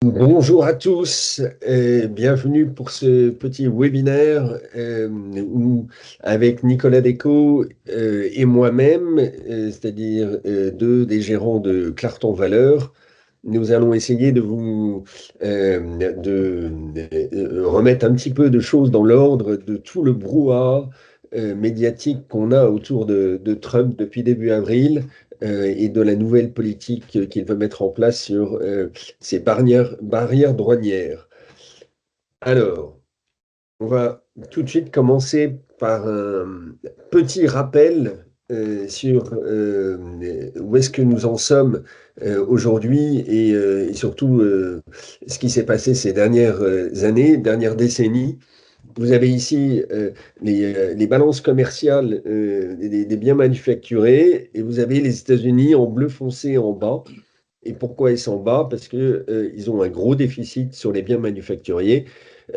Bonjour à tous, bienvenue pour ce petit webinaire avec Nicolas Descaux et moi-même, c'est-à-dire deux des gérants de Clarton Valeur. Nous allons essayer de vous remettre un petit peu de choses dans l'ordre de tout le brouhaha médiatique qu'on a autour de Trump depuis début avril et de la nouvelle politique qu'il veut mettre en place sur ces barrières douanières. Alors, on va tout de suite commencer par un petit rappel sur où est-ce que nous en sommes aujourd'hui et surtout ce qui s'est passé ces dernières années, dernières décennies. Vous avez ici les balances commerciales des biens manufacturés et vous avez les États-Unis en bleu foncé en bas. Et pourquoi ils sont bas? Parce que, ils ont un gros déficit sur les biens manufacturiers.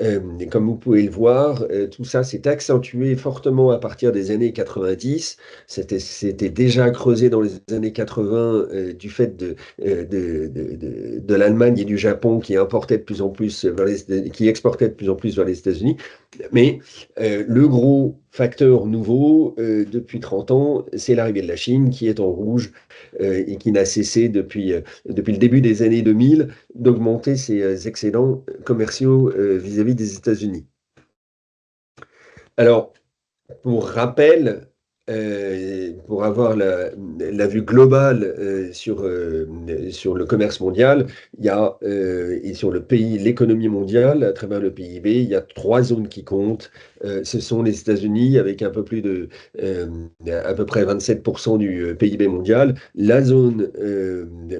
Et comme vous pouvez le voir, tout ça s'est accentué fortement à partir des années 90. C'était déjà creusé dans les années 80 du fait de l'Allemagne et du Japon qui importaient de plus en plus qui exportaient de plus en plus vers les États-Unis. Mais le gros facteur nouveau depuis 30 ans, c'est l'arrivée de la Chine qui est en rouge et qui n'a cessé depuis le début des années 2000 d'augmenter ses excédents commerciaux vis-à-vis des États-Unis. Alors, pour rappel, pour avoir la vue globale sur le commerce mondial, il y a, et sur l'économie mondiale, à travers le PIB, il y a trois zones qui comptent. Ce sont les États-Unis avec euh, à peu près 27% du PIB mondial,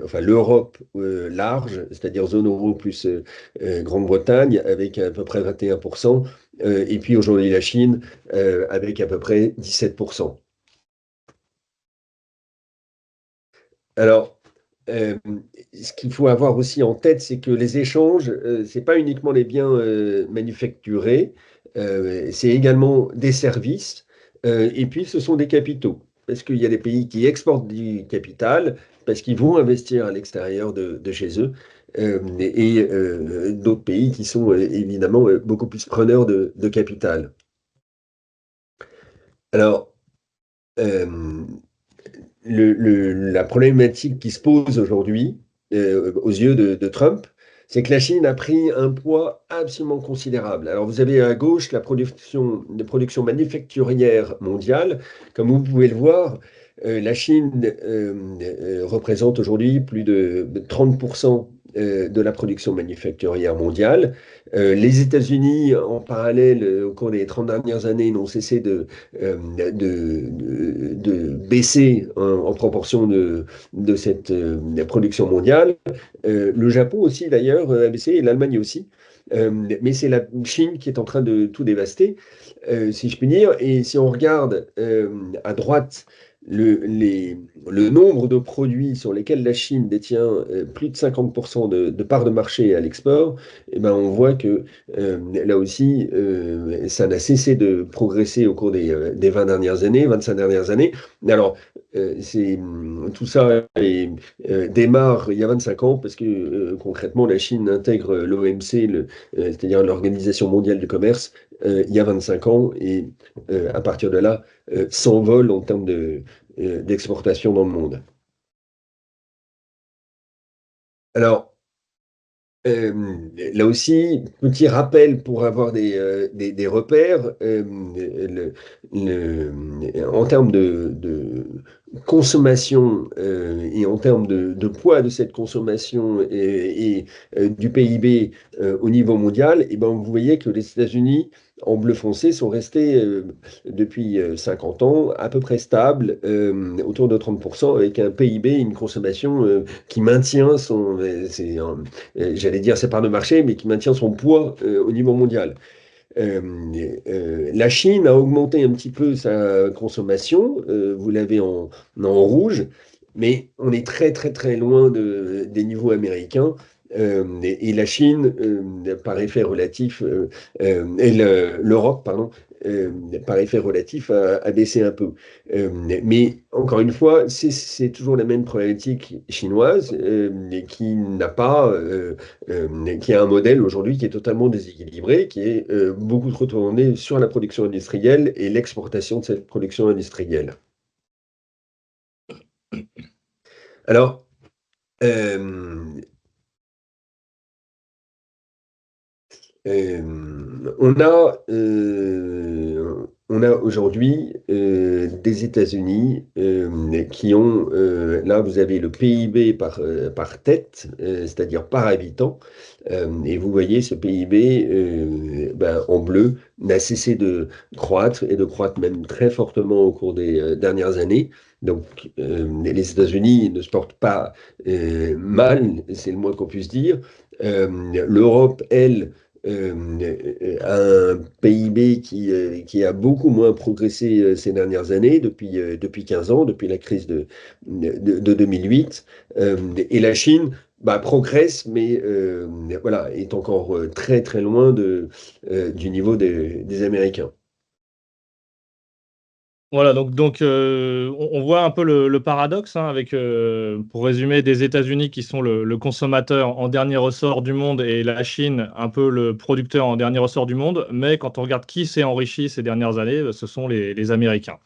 enfin l'Europe large, c'est-à-dire zone euro plus Grande-Bretagne avec à peu près 21%, et puis aujourd'hui la Chine avec à peu près 17%. Alors, euh, ce qu'il faut avoir aussi en tête, c'est que les échanges, ce n'est pas uniquement les biens manufacturés, c'est également des services, et puis ce sont des capitaux. Parce qu'il y a des pays qui exportent du capital, parce qu'ils vont investir à l'extérieur de chez eux, et d'autres pays qui sont évidemment beaucoup plus preneurs de capital. Alors, euh, la problématique qui se pose aujourd'hui aux yeux de Trump, c'est que la Chine a pris un poids absolument considérable. Alors vous avez à gauche de production manufacturière mondiale. Comme vous pouvez le voir, la Chine représente aujourd'hui plus de 30% de la production manufacturière mondiale. Les États-Unis, en parallèle, au cours des 30 dernières années, n'ont cessé de baisser en proportion de cette production mondiale. Le Japon aussi, d'ailleurs, a baissé, et l'Allemagne aussi. Mais c'est la Chine qui est en train de tout dévaster, si je puis dire. Et si on regarde à droite le nombre de produits sur lesquels la Chine détient plus de 50% de parts de marché à l'export, eh ben on voit que là aussi, ça n'a cessé de progresser au cours des 20 dernières années, 25 dernières années. Alors, tout ça démarre il y a 25 ans parce que concrètement, la Chine intègre l'OMC, c'est-à-dire l'Organisation mondiale du commerce, il y a 25 ans et à partir de là, s'envole en termes d'exportation dans le monde. Alors, là aussi, petit rappel pour avoir des repères. En termes de consommation et en termes de poids de cette consommation et du PIB au niveau mondial, et ben, vous voyez que les États-Unis, en bleu foncé, sont restés depuis 50 ans à peu près stables, autour de 30%, avec un PIB, une consommation qui maintient j'allais dire ses parts de marché, mais qui maintient son poids au niveau mondial. Euh, la Chine a augmenté un petit peu sa consommation, vous l'avez en rouge, mais on est très très très loin des niveaux américains. Et la Chine, par effet relatif, et l'Europe, pardon, par effet relatif, a baissé un peu. Mais encore une fois, c'est toujours la même problématique chinoise qui n'a pas, qui a un modèle aujourd'hui qui est totalement déséquilibré, qui est beaucoup trop tourné sur la production industrielle et l'exportation de cette production industrielle. Alors, euh, on a aujourd'hui des États-Unis qui ont, là vous avez le PIB par tête, c'est-à-dire par habitant, et vous voyez ce PIB ben, en bleu n'a cessé de croître et de croître même très fortement au cours des dernières années. Donc les États-Unis ne se portent pas mal, c'est le moins qu'on puisse dire. L'Europe, elle, un PIB qui a beaucoup moins progressé ces dernières années, depuis 15 ans, depuis la crise de 2008. Et la Chine bah, progresse, mais voilà, est encore très très loin du niveau des Américains. Voilà, on voit un peu le paradoxe, hein, avec, pour résumer, des États-Unis qui sont le consommateur en dernier ressort du monde et la Chine un peu le producteur en dernier ressort du monde. Mais quand on regarde qui s'est enrichi ces dernières années, ce sont les Américains.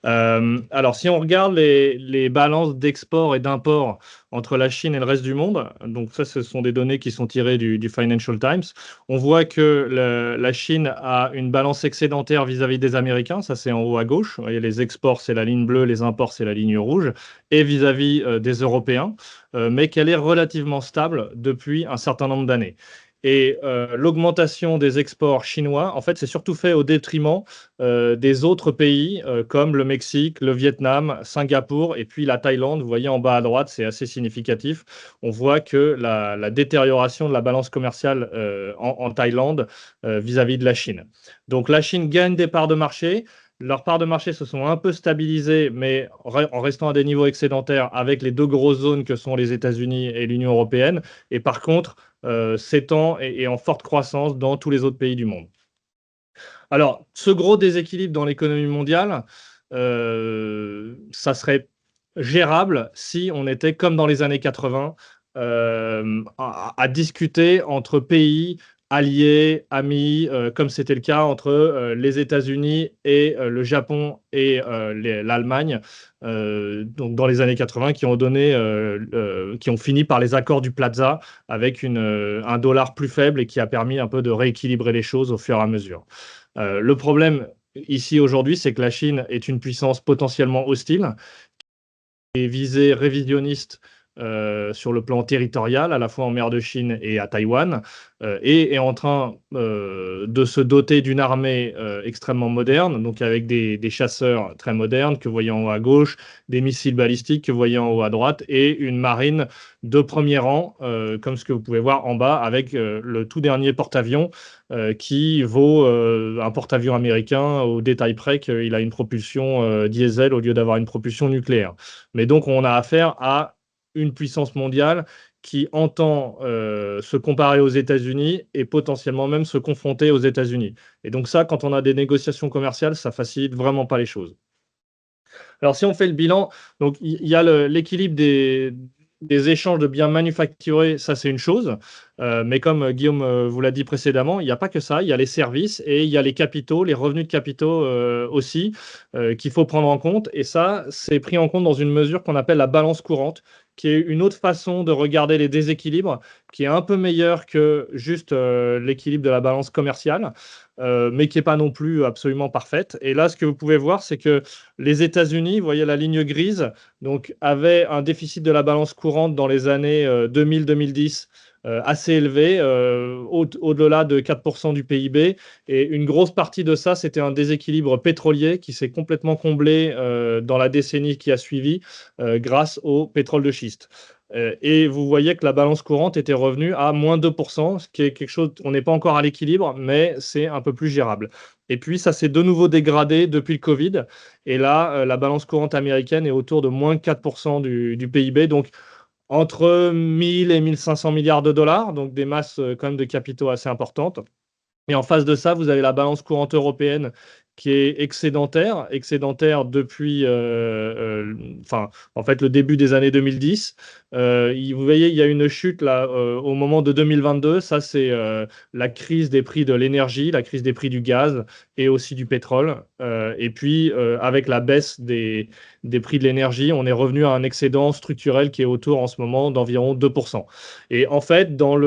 Alors, si on regarde les balances d'export et d'import entre la Chine et le reste du monde, donc ça, ce sont des données qui sont tirées du Financial Times, on voit que la Chine a une balance excédentaire vis-à-vis des Américains, ça c'est en haut à gauche, vous voyez, les exports c'est la ligne bleue, les imports c'est la ligne rouge, et vis-à-vis des Européens, mais qu'elle est relativement stable depuis un certain nombre d'années. Et l'augmentation des exports chinois, en fait, c'est surtout fait au détriment des autres pays comme le Mexique, le Vietnam, Singapour et puis la Thaïlande. Vous voyez en bas à droite, c'est assez significatif. On voit que la détérioration de la balance commerciale en Thaïlande vis-à-vis de la Chine. Donc la Chine gagne des parts de marché. Leurs parts de marché se sont un peu stabilisées, mais en restant à des niveaux excédentaires avec les deux grosses zones que sont les États-Unis et l'Union européenne. Et par contre, s'étend et en forte croissance dans tous les autres pays du monde. Alors, ce gros déséquilibre dans l'économie mondiale, ça serait gérable si on était comme dans les années 80, à discuter entre pays alliés, amis, comme c'était le cas entre les États-Unis et le Japon et l'Allemagne, donc dans les années 80, qui ont fini par les accords du Plaza avec un dollar plus faible et qui a permis un peu de rééquilibrer les choses au fur et à mesure. Le problème ici aujourd'hui, c'est que la Chine est une puissance potentiellement hostile et visée révisionniste sur le plan territorial, à la fois en mer de Chine et à Taïwan, et est en train de se doter d'une armée extrêmement moderne, donc avec des chasseurs très modernes que vous voyez en haut à gauche, des missiles balistiques que vous voyez en haut à droite, et une marine de premier rang, comme ce que vous pouvez voir en bas, avec le tout dernier porte-avions qui vaut un porte-avions américain au détail près qu'il a une propulsion diesel au lieu d'avoir une propulsion nucléaire. Mais donc, on a affaire à une puissance mondiale qui entend se comparer aux États-Unis et potentiellement même se confronter aux États-Unis. Et donc ça, quand on a des négociations commerciales, ça facilite vraiment pas les choses. Alors, si on fait le bilan, donc il y a l'équilibre des échanges de biens manufacturés, ça c'est une chose. Mais comme Guillaume vous l'a dit précédemment, il n'y a pas que ça. Il y a les services et il y a les capitaux, les revenus de capitaux aussi, qu'il faut prendre en compte. Et ça, c'est pris en compte dans une mesure qu'on appelle la balance courante, qui est une autre façon de regarder les déséquilibres, qui est un peu meilleure que juste l'équilibre de la balance commerciale, mais qui n'est pas non plus absolument parfaite. Et là, ce que vous pouvez voir, c'est que les États-Unis, vous voyez la ligne grise, donc avaient un déficit de la balance courante dans les années 2000-2010 assez élevé, au-delà de 4% du PIB. Et une grosse partie de ça, c'était un déséquilibre pétrolier qui s'est complètement comblé dans la décennie qui a suivi grâce au pétrole de schiste. Et vous voyez que la balance courante était revenue à moins 2%, ce qui est quelque chose, on n'est pas encore à l'équilibre, mais c'est un peu plus gérable. Et puis, ça s'est de nouveau dégradé depuis le Covid. Et là, la balance courante américaine est autour de moins 4% du PIB. Donc, entre 1000 et 1500 milliards de dollars, donc des masses quand même de capitaux assez importantes. Et en face de ça, vous avez la balance courante européenne qui est excédentaire depuis enfin, en fait, le début des années 2010. Vous voyez, il y a une chute là au moment de 2022. Ça, c'est la crise des prix de l'énergie, la crise des prix du gaz et aussi du pétrole. Et puis, avec la baisse des prix de l'énergie, on est revenu à un excédent structurel qui est autour en ce moment d'environ 2%. Et en fait, dans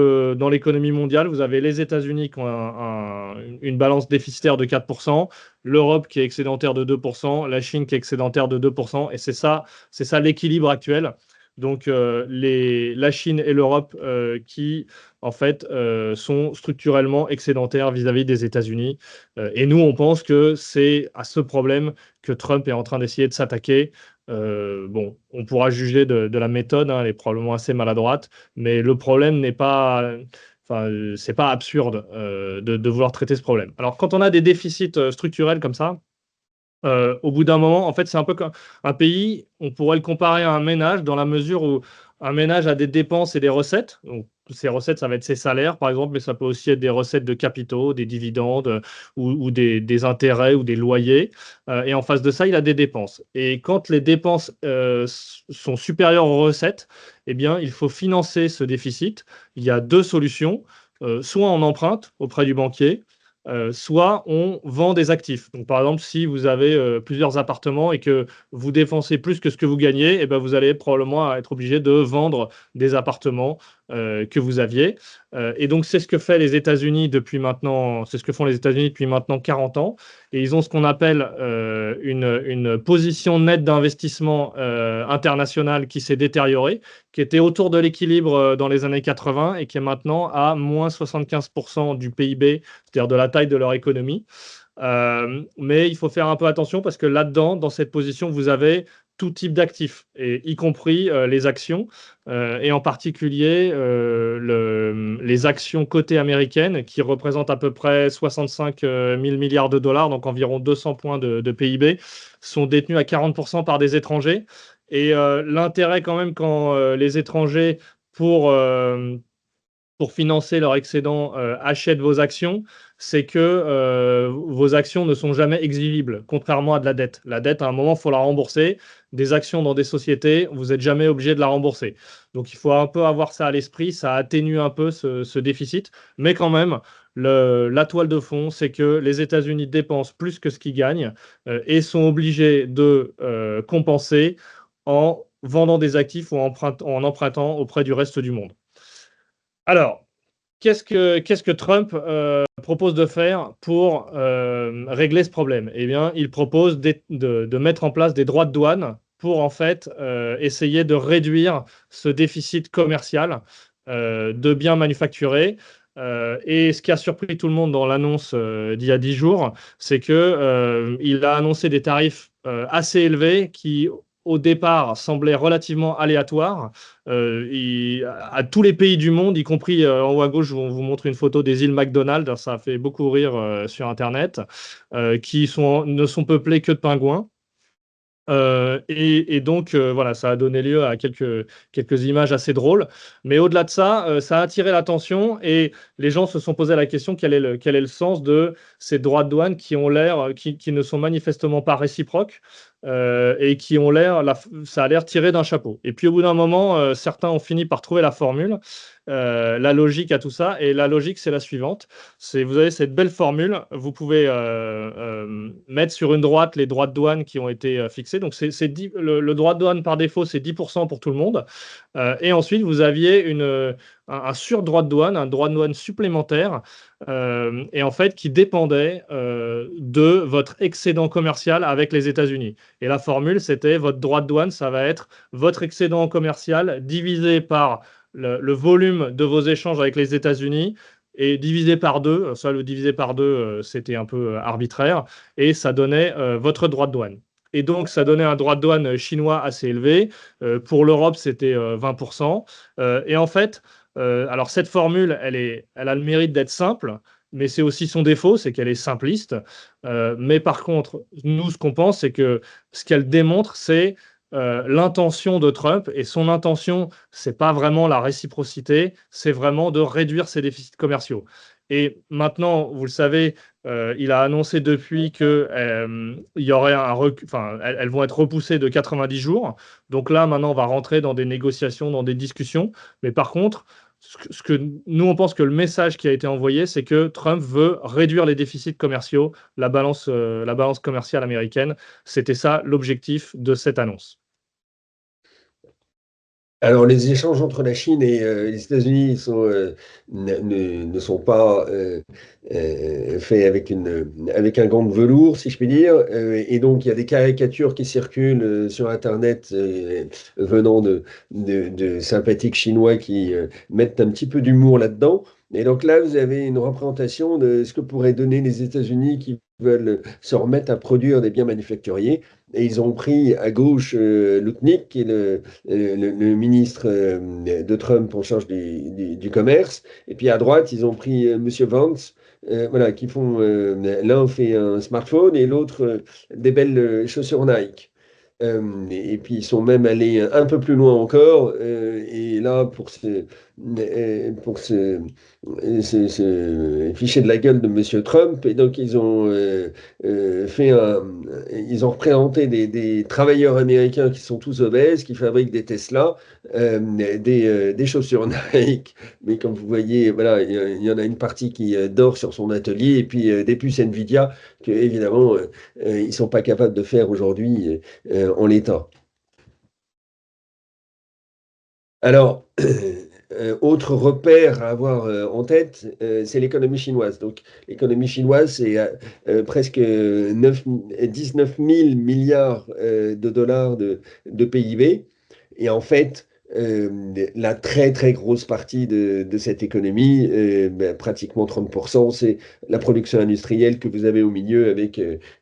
l'économie mondiale, vous avez les États-Unis qui ont une balance déficitaire de 4%, l'Europe qui est excédentaire de 2%, la Chine qui est excédentaire de 2%, et c'est ça l'équilibre actuel. Donc, la Chine et l'Europe qui, en fait, sont structurellement excédentaires vis-à-vis des États-Unis. Et nous, on pense que c'est à ce problème que Trump est en train d'essayer de s'attaquer. Bon, on pourra juger de la méthode, hein, elle est probablement assez maladroite, mais le problème n'est pas, enfin, c'est pas absurde de vouloir traiter ce problème. Alors, quand on a des déficits structurels comme ça, au bout d'un moment, en fait, c'est un peu comme un pays, on pourrait le comparer à un ménage dans la mesure où un ménage a des dépenses et des recettes. Donc, ces recettes, ça va être ses salaires, par exemple, mais ça peut aussi être des recettes de capitaux, des dividendes ou des intérêts ou des loyers. Et en face de ça, il a des dépenses. Et quand les dépenses sont supérieures aux recettes, eh bien, il faut financer ce déficit. Il y a deux solutions. Soit on emprunte auprès du banquier, soit on vend des actifs. Donc, par exemple, si vous avez plusieurs appartements et que vous dépensez plus que ce que vous gagnez, eh ben, vous allez probablement être obligé de vendre des appartements que vous aviez. Et donc, c'est ce que fait les États-Unis depuis maintenant, c'est ce que font les États-Unis depuis maintenant 40 ans. Et ils ont ce qu'on appelle une position nette d'investissement international qui s'est détériorée, qui était autour de l'équilibre dans les années 80 et qui est maintenant à moins 75% du PIB, c'est-à-dire de la taille de leur économie. Mais il faut faire un peu attention parce que là-dedans, dans cette position, vous avez tout type d'actifs, et y compris les actions, et en particulier les actions cotées américaines qui représentent à peu près 65 000 milliards de dollars, donc environ 200 points de PIB, sont détenues à 40% par des étrangers. Et l'intérêt quand même quand les étrangers, pour, euh, pour financer leur excédent, achètent vos actions, c'est que vos actions ne sont jamais exhibibles, contrairement à de la dette. La dette, à un moment, il faut la rembourser. Des actions dans des sociétés, vous n'êtes jamais obligé de la rembourser. Donc, il faut un peu avoir ça à l'esprit. Ça atténue un peu ce déficit. Mais quand même, la toile de fond, c'est que les États-Unis dépensent plus que ce qu'ils gagnent et sont obligés de compenser en vendant des actifs ou en empruntant auprès du reste du monde. Alors, qu'est-ce que Trump propose de faire pour régler ce problème? Eh bien, il propose de mettre en place des droits de douane pour en fait essayer de réduire ce déficit commercial de biens manufacturés. Et ce qui a surpris tout le monde dans l'annonce d'il y a 10 jours, c'est que il a annoncé des tarifs assez élevés qui, au départ, semblaient relativement aléatoires. À tous les pays du monde, y compris en haut à gauche, on vous montre une photo des îles McDonald, ça a fait beaucoup rire sur Internet, qui ne sont peuplées que de pingouins. Et donc, voilà, ça a donné lieu à quelques images assez drôles. Mais au-delà de ça, ça a attiré l'attention et les gens se sont posé la question quel est le sens de ces droits de douane qui ont l'air, qui ne sont manifestement pas réciproques et qui ont l'air, ça a l'air tiré d'un chapeau. Et puis au bout d'un moment, certains ont fini par trouver la formule, la logique à tout ça. Et la logique, c'est la suivante. Vous avez cette belle formule, vous pouvez mettre sur une droite les droits de douane qui ont été fixés. Donc, le droit de douane par défaut, c'est 10% pour tout le monde. Et ensuite, vous aviez un sur-droit de douane, un droit de douane supplémentaire, et en fait, qui dépendait de votre excédent commercial avec les États-Unis. Et la formule, c'était votre droit de douane, ça va être votre excédent commercial divisé par le volume de vos échanges avec les États-Unis et divisé par deux. Ça, le divisé par deux, c'était un peu arbitraire, et ça donnait votre droit de douane. Et donc, ça donnait un droit de douane chinois assez élevé. Pour l'Europe, c'était 20%. Et en fait, alors cette formule, elle a le mérite d'être simple, mais c'est aussi son défaut, c'est qu'elle est simpliste. Mais par contre, nous, ce qu'on pense, c'est que ce qu'elle démontre, c'est l'intention de Trump, et son intention, c'est pas vraiment la réciprocité, c'est vraiment de réduire ses déficits commerciaux. Et maintenant, vous le savez, il a annoncé depuis que il y aurait elles vont être repoussées de 90 jours. Donc là, maintenant, on va rentrer dans des négociations, dans des discussions. Mais par contre, ce que nous, on pense que le message qui a été envoyé, c'est que Trump veut réduire les déficits commerciaux, la balance commerciale américaine. C'était ça l'objectif de cette annonce. Alors, les échanges entre la Chine et les États-Unis ne sont pas faits avec un gant de velours, si je puis dire. Et donc, il y a des caricatures qui circulent sur Internet venant de sympathiques Chinois qui mettent un petit peu d'humour là-dedans. Et donc là, vous avez une représentation de ce que pourraient donner les États-Unis qui veulent se remettre à produire des biens manufacturiers. Et ils ont pris à gauche Lutnick, qui est le ministre de Trump en charge du commerce. Et puis à droite, ils ont pris Monsieur Vance, voilà, qui font, l'un fait un smartphone et l'autre des belles chaussures Nike. Et puis ils sont même allés un peu plus loin encore. Et là, pour se ficher de la gueule de Monsieur Trump, et donc ils ont ils ont représenté des travailleurs américains qui sont tous obèses, qui fabriquent des Tesla, des chaussures Nike, mais comme vous voyez, voilà, il y en a une partie qui dort sur son atelier, et puis des puces Nvidia que évidemment ils sont pas capables de faire aujourd'hui en l'état. Alors, autre repère à avoir en tête, c'est l'économie chinoise. Donc, l'économie chinoise, c'est presque 19 000 milliards de dollars de PIB. Et en fait, la très très grosse partie de cette économie, pratiquement 30%, c'est la production industrielle que vous avez au milieu avec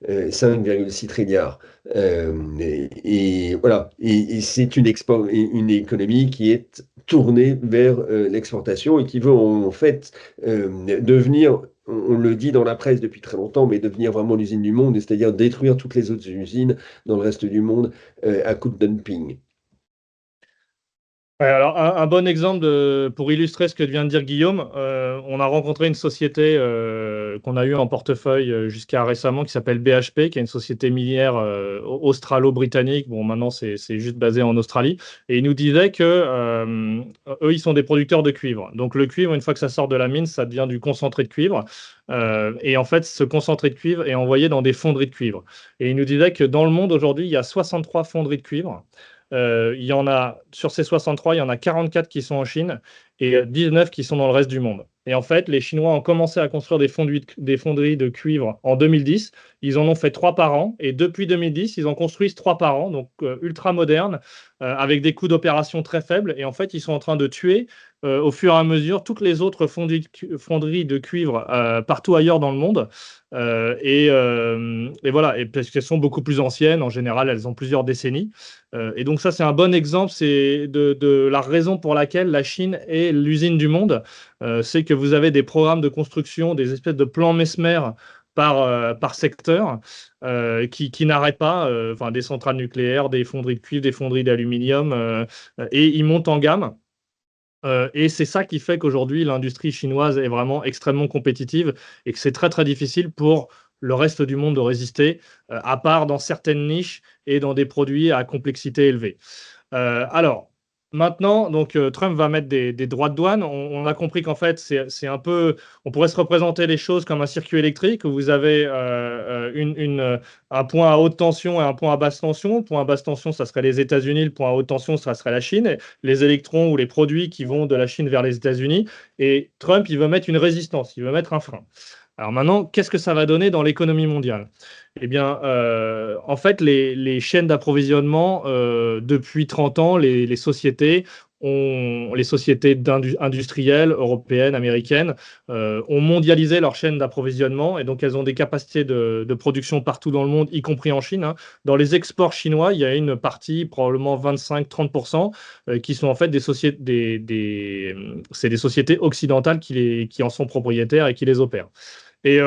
5,6 trilliards. Et voilà, et c'est une économie qui est tournée vers l'exportation et qui veut en fait devenir, on le dit dans la presse depuis très longtemps, mais devenir vraiment l'usine du monde, c'est-à-dire détruire toutes les autres usines dans le reste du monde à coup de dumping. Ouais, alors un bon exemple pour illustrer ce que vient de dire Guillaume, on a rencontré une société qu'on a eu en portefeuille jusqu'à récemment qui s'appelle BHP, qui est une société minière australo-britannique. Bon, maintenant c'est juste basé en Australie. Et ils nous disaient que eux, ils sont des producteurs de cuivre. Donc le cuivre, une fois que ça sort de la mine, ça devient du concentré de cuivre. Et en fait, ce concentré de cuivre est envoyé dans des fonderies de cuivre. Et ils nous disaient que dans le monde aujourd'hui, il y a 63 fonderies de cuivre. Il y en a, sur ces 63, il y en a 44 qui sont en Chine et 19 qui sont dans le reste du monde. Et en fait, les Chinois ont commencé à construire des fonderies de cuivre en 2010. Ils en ont fait 3 par an. Et depuis 2010, ils en construisent 3 par an, donc ultra modernes, avec des coûts d'opération très faibles. Et en fait, ils sont en train de tuer au fur et à mesure toutes les autres fonderies de cuivre partout ailleurs dans le monde. Et voilà, et parce qu'elles sont beaucoup plus anciennes, en général, elles ont plusieurs décennies. Et donc ça, c'est un bon exemple, c'est de la raison pour laquelle la Chine est l'usine du monde. C'est que vous avez des programmes de construction, des espèces de plans Mesmer par secteur qui n'arrêtent pas, enfin, des centrales nucléaires, des fonderies de cuivre, des fonderies d'aluminium, et ils montent en gamme. Et c'est ça qui fait qu'aujourd'hui, l'industrie chinoise est vraiment extrêmement compétitive et que c'est très, très difficile pour le reste du monde de résister, à part dans certaines niches et dans des produits à complexité élevée. Alors, maintenant, donc, Trump va mettre des droits de douane. On a compris qu'en fait, c'est un peu, on pourrait se représenter les choses comme un circuit électrique où vous avez un point à haute tension et un point à basse tension. Le point à basse tension, ça serait les États-Unis. Le point à haute tension, ça serait la Chine. Et les électrons ou les produits qui vont de la Chine vers les États-Unis. Et Trump, il veut mettre une résistance, il veut mettre un frein. Alors maintenant, qu'est-ce que ça va donner dans l'économie mondiale? Eh bien, en fait, les chaînes d'approvisionnement, depuis 30 ans, les sociétés industrielles, européennes, américaines, ont mondialisé leurs chaînes d'approvisionnement et donc elles ont des capacités de production partout dans le monde, y compris en Chine, hein. Dans les exports chinois, il y a une partie, probablement 25-30%, qui sont en fait c'est des sociétés occidentales qui en sont propriétaires et qui les opèrent. Et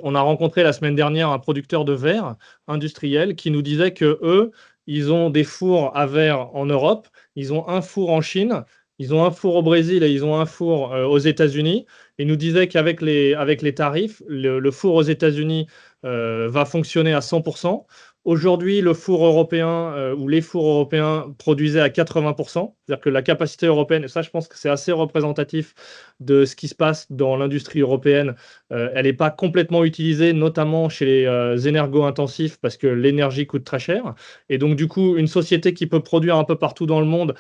on a rencontré la semaine dernière un producteur de verre industriel qui nous disait que eux, ils ont des fours à verre en Europe, ils ont un four en Chine Ils ont un four au Brésil et ils ont un four aux États-Unis. Ils nous disaient qu'avec avec les tarifs, le four aux États-Unis va fonctionner à 100%. Aujourd'hui, le four européen ou les fours européens produisaient à 80%. C'est-à-dire que la capacité européenne, et ça je pense que c'est assez représentatif de ce qui se passe dans l'industrie européenne, elle n'est pas complètement utilisée, notamment chez les énergo-intensifs, parce que l'énergie coûte très cher. Et donc du coup, une société qui peut produire un peu partout dans le monde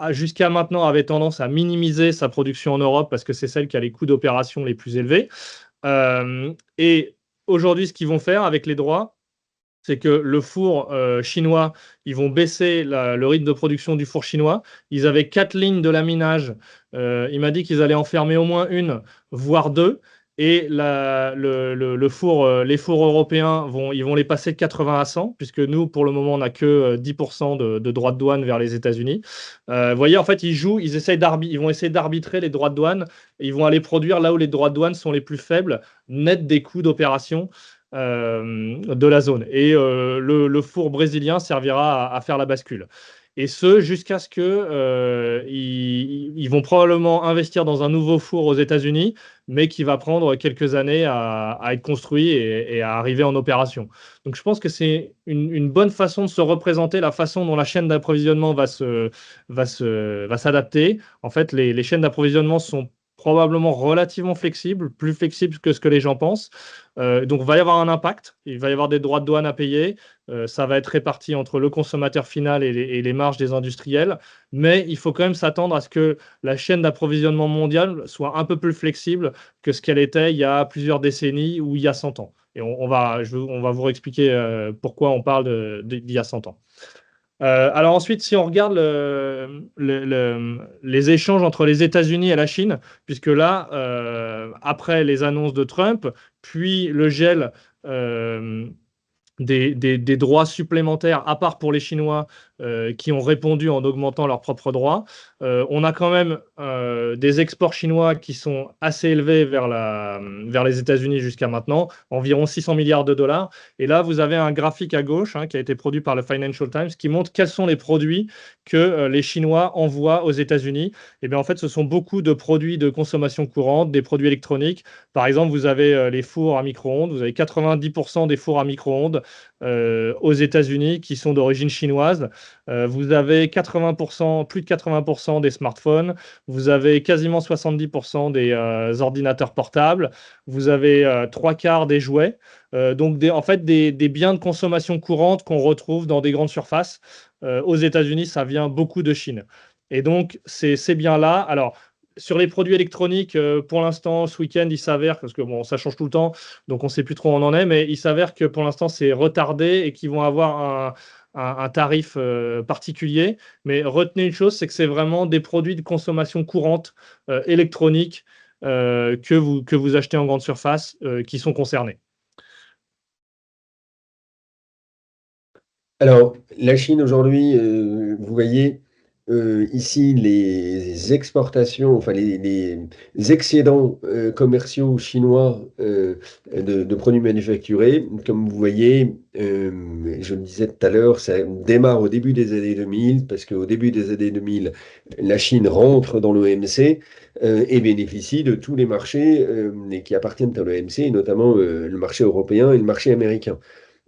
jusqu'à maintenant avait tendance à minimiser sa production en Europe parce que c'est celle qui a les coûts d'opération les plus élevés. Et aujourd'hui, ce qu'ils vont faire avec les droits, c'est que le four chinois, ils vont baisser le rythme de production du four chinois. Ils avaient 4 lignes de laminage. Il m'a dit qu'ils allaient en fermer au moins une, voire deux. Et le four, les fours européens, ils vont les passer de 80 à 100, puisque nous, pour le moment, on n'a que 10% de droits de douane vers les États-Unis. Vous voyez, en fait, ils vont essayer d'arbitrer les droits de douane. Et ils vont aller produire là où les droits de douane sont les plus faibles, net des coûts d'opération de la zone. Et le four brésilien servira à faire la bascule. Et ce, jusqu'à ce que ils vont probablement investir dans un nouveau four aux États-Unis, mais qui va prendre quelques années à être construit et à arriver en opération. Donc je pense que c'est une bonne façon de se représenter la façon dont la chaîne d'approvisionnement va s'adapter. En fait, les chaînes d'approvisionnement sont probablement relativement flexibles, plus flexibles que ce que les gens pensent. Donc, il va y avoir un impact, il va y avoir des droits de douane à payer, ça va être réparti entre le consommateur final et les marges des industriels, mais il faut quand même s'attendre à ce que la chaîne d'approvisionnement mondiale soit un peu plus flexible que ce qu'elle était il y a plusieurs décennies ou il y a 100 ans. Et on va vous expliquer pourquoi on parle d'il y a 100 ans. Alors ensuite, si on regarde les échanges entre les États-Unis et la Chine, puisque là, après les annonces de Trump, puis le gel des droits supplémentaires, à part pour les Chinois qui ont répondu en augmentant leurs propres droits. On a quand même des exports chinois qui sont assez élevés vers les États-Unis jusqu'à maintenant, environ 600 milliards de dollars. Et là, vous avez un graphique à gauche qui a été produit par le Financial Times qui montre quels sont les produits que les Chinois envoient aux États-Unis. Et bien en fait, ce sont beaucoup de produits de consommation courante, des produits électroniques. Par exemple, vous avez les fours à micro-ondes, vous avez 90% des fours à micro-ondes aux États-Unis qui sont d'origine chinoise. Vous avez 80%, plus de 80% des smartphones, vous avez quasiment 70% des ordinateurs portables, vous avez trois quarts des jouets. Donc en fait des biens de consommation courante qu'on retrouve dans des grandes surfaces. Aux États-Unis, ça vient beaucoup de Chine. Et donc ces biens-là, alors sur les produits électroniques, pour l'instant, ce week-end, il s'avère, parce que bon, ça change tout le temps, donc on ne sait plus trop où on en est, mais il s'avère que pour l'instant, c'est retardé et qu'ils vont avoir un tarif particulier. Mais retenez une chose, c'est que c'est vraiment des produits de consommation courante électronique que vous achetez en grande surface qui sont concernés. Alors, la Chine aujourd'hui, vous voyez ici les exportations, enfin les excédents commerciaux chinois de produits manufacturés. Comme vous voyez, je le disais tout à l'heure, ça démarre au début des années 2000, parce qu'au début des années 2000, la Chine rentre dans l'OMC et bénéficie de tous les marchés qui appartiennent à l'OMC, et notamment le marché européen et le marché américain.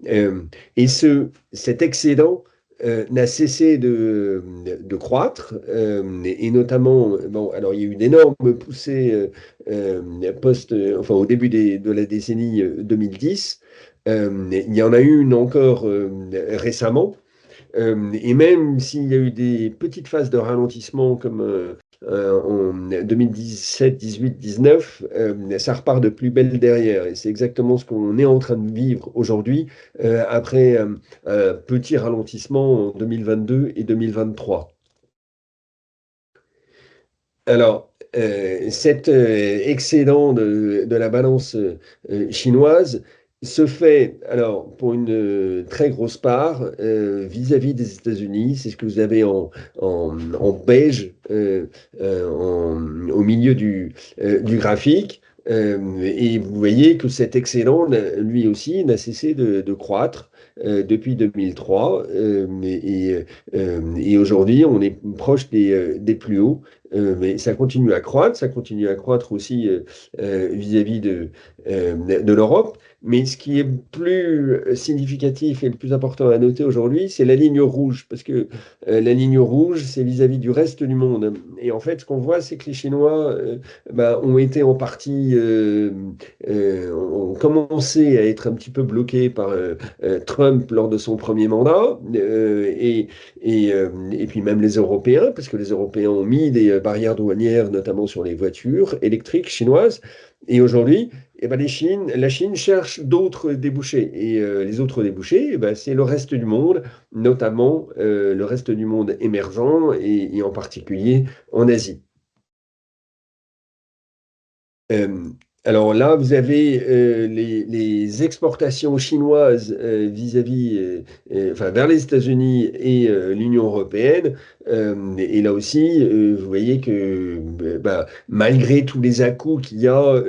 Et cet excédent n'a cessé de croître, et notamment, bon, alors il y a eu d'énormes poussées enfin, au début de la décennie 2010. Il y en a eu une encore récemment. Et même s'il y a eu des petites phases de ralentissement comme en 2017, 18, 19, ça repart de plus belle derrière. Et c'est exactement ce qu'on est en train de vivre aujourd'hui, après un petit ralentissement en 2022 et 2023. Alors, cet excédent de la balance chinoise se fait, alors, pour une très grosse part vis-à-vis des États-Unis. C'est ce que vous avez en beige au milieu du graphique. Et vous voyez que cet excédent, lui aussi, n'a cessé de croître. depuis 2003. Et aujourd'hui, on est proche des plus hauts. Mais ça continue à croître, ça continue à croître aussi vis-à-vis de l'Europe. Mais ce qui est plus significatif et le plus important à noter aujourd'hui, c'est la ligne rouge, parce que la ligne rouge, c'est vis-à-vis du reste du monde. Et en fait, ce qu'on voit, c'est que les Chinois ont été en partie, ont commencé à être un petit peu bloqués par Trump lors de son premier mandat, et puis même les Européens, parce que les Européens ont mis des barrières douanières, notamment sur les voitures électriques chinoises. Et aujourd'hui, la Chine cherche d'autres débouchés. Et les autres débouchés, c'est le reste du monde, notamment le reste du monde émergent, et en particulier en Asie. Euh, alors là, vous avez les exportations chinoises vis-à-vis, enfin, vers les États-Unis et l'Union européenne. Et là aussi, vous voyez que malgré tous les à-coups qu'il y a,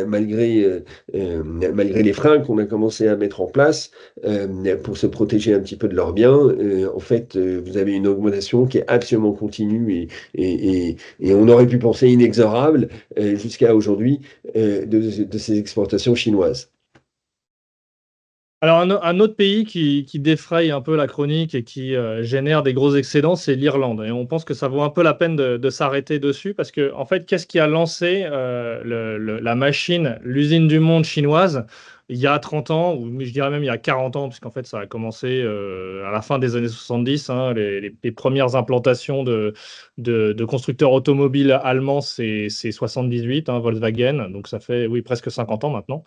malgré les freins qu'on a commencé à mettre en place pour se protéger un petit peu de leurs biens, en fait, vous avez une augmentation qui est absolument continue et on aurait pu penser inexorable jusqu'à aujourd'hui de ces exportations chinoises. Alors, un autre pays qui défraye un peu la chronique et qui génère des gros excédents, c'est l'Irlande. Et on pense que ça vaut un peu la peine de s'arrêter dessus parce que, en fait, qu'est-ce qui a lancé la machine, l'usine du monde chinoise il y a 30 ans, ou je dirais même il y a 40 ans, puisqu'en fait, ça a commencé à la fin des années 70. Hein, les premières implantations de constructeurs automobiles allemands, c'est 78, hein, Volkswagen. Donc, ça fait, oui, presque 50 ans maintenant.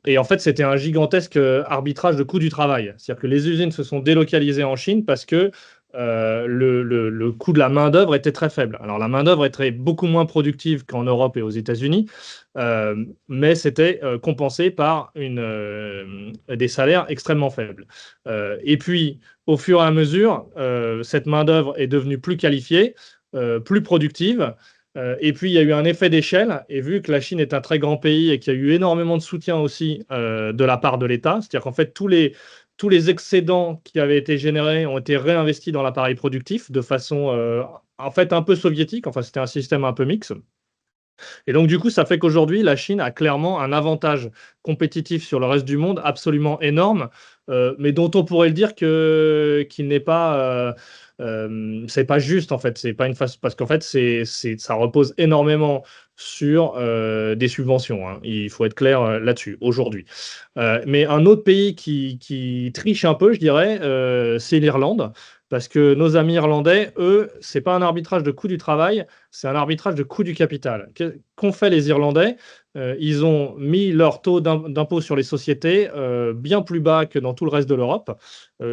Et en fait, c'était un gigantesque arbitrage de coût du travail. C'est-à-dire que les usines se sont délocalisées en Chine parce que le coût de la main-d'œuvre était très faible. Alors, la main-d'œuvre était beaucoup moins productive qu'en Europe et aux États-Unis, mais c'était compensé par des salaires extrêmement faibles. Et puis, au fur et à mesure, cette main-d'œuvre est devenue plus qualifiée, plus productive. Et puis, il y a eu un effet d'échelle, et vu que la Chine est un très grand pays et qu'il y a eu énormément de soutien aussi de la part de l'État, c'est-à-dire qu'en fait, tous les excédents qui avaient été générés ont été réinvestis dans l'appareil productif de façon en fait un peu soviétique, enfin c'était un système un peu mixte. Et donc, du coup, ça fait qu'aujourd'hui, la Chine a clairement un avantage compétitif sur le reste du monde absolument énorme, mais dont on pourrait le dire qu'il n'est pas. C'est pas juste, en fait. C'est pas une face, parce qu'en fait, ça repose énormément sur des subventions. Hein. Il faut être clair là-dessus, aujourd'hui. Mais un autre pays qui triche un peu, je dirais, c'est l'Irlande. Parce que nos amis irlandais, eux, c'est pas un arbitrage de coût du travail, c'est un arbitrage de coût du capital. Qu'ont fait les Irlandais? Ils ont mis leur taux d'impôt sur les sociétés bien plus bas que dans tout le reste de l'Europe.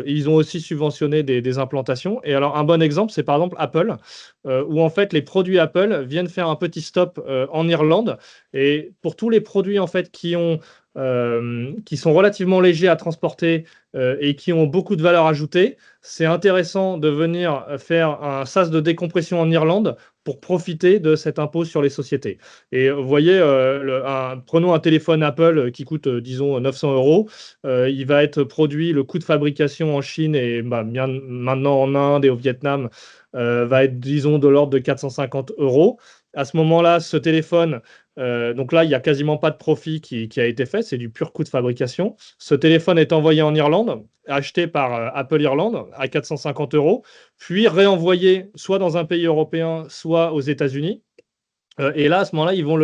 Ils ont aussi subventionné des implantations. Et alors, un bon exemple, c'est par exemple Apple, où en fait les produits Apple viennent faire un petit stop en Irlande. Et pour tous les produits en fait qui sont relativement légers à transporter et qui ont beaucoup de valeur ajoutée, c'est intéressant de venir faire un sas de décompression en Irlande pour profiter de cet impôt sur les sociétés. Et vous voyez, prenons un téléphone Apple qui coûte, disons, 900 euros. Il va être produit, le coût de fabrication en Chine et bien maintenant en Inde et au Vietnam va être, disons, de l'ordre de 450 euros. À ce moment-là, ce téléphone, donc là, il n'y a quasiment pas de profit qui a été fait, c'est du pur coût de fabrication. Ce téléphone est envoyé en Irlande, acheté par Apple Irlande à 450 euros, puis réenvoyé soit dans un pays européen, soit aux États-Unis. Et là, à ce moment-là, ils vont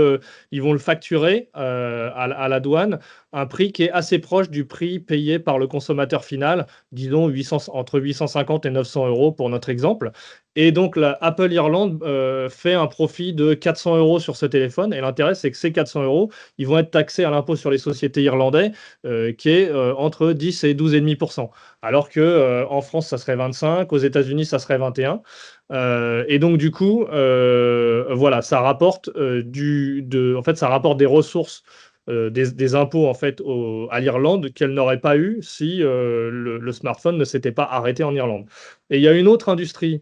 le facturer à la douane un prix qui est assez proche du prix payé par le consommateur final, disons entre 850 et 900 euros pour notre exemple. Et donc, Apple Irlande fait un profit de 400 euros sur ce téléphone. Et l'intérêt, c'est que ces 400 euros, ils vont être taxés à l'impôt sur les sociétés irlandais, qui est entre 10 et 12,5%. Alors qu'en France, ça serait 25, aux États-Unis, ça serait 21. Et donc, du coup, voilà, ça rapporte, en fait, ça rapporte des ressources, des impôts en fait, à l'Irlande qu'elle n'aurait pas eu si le smartphone ne s'était pas arrêté en Irlande. Et il y a une autre industrie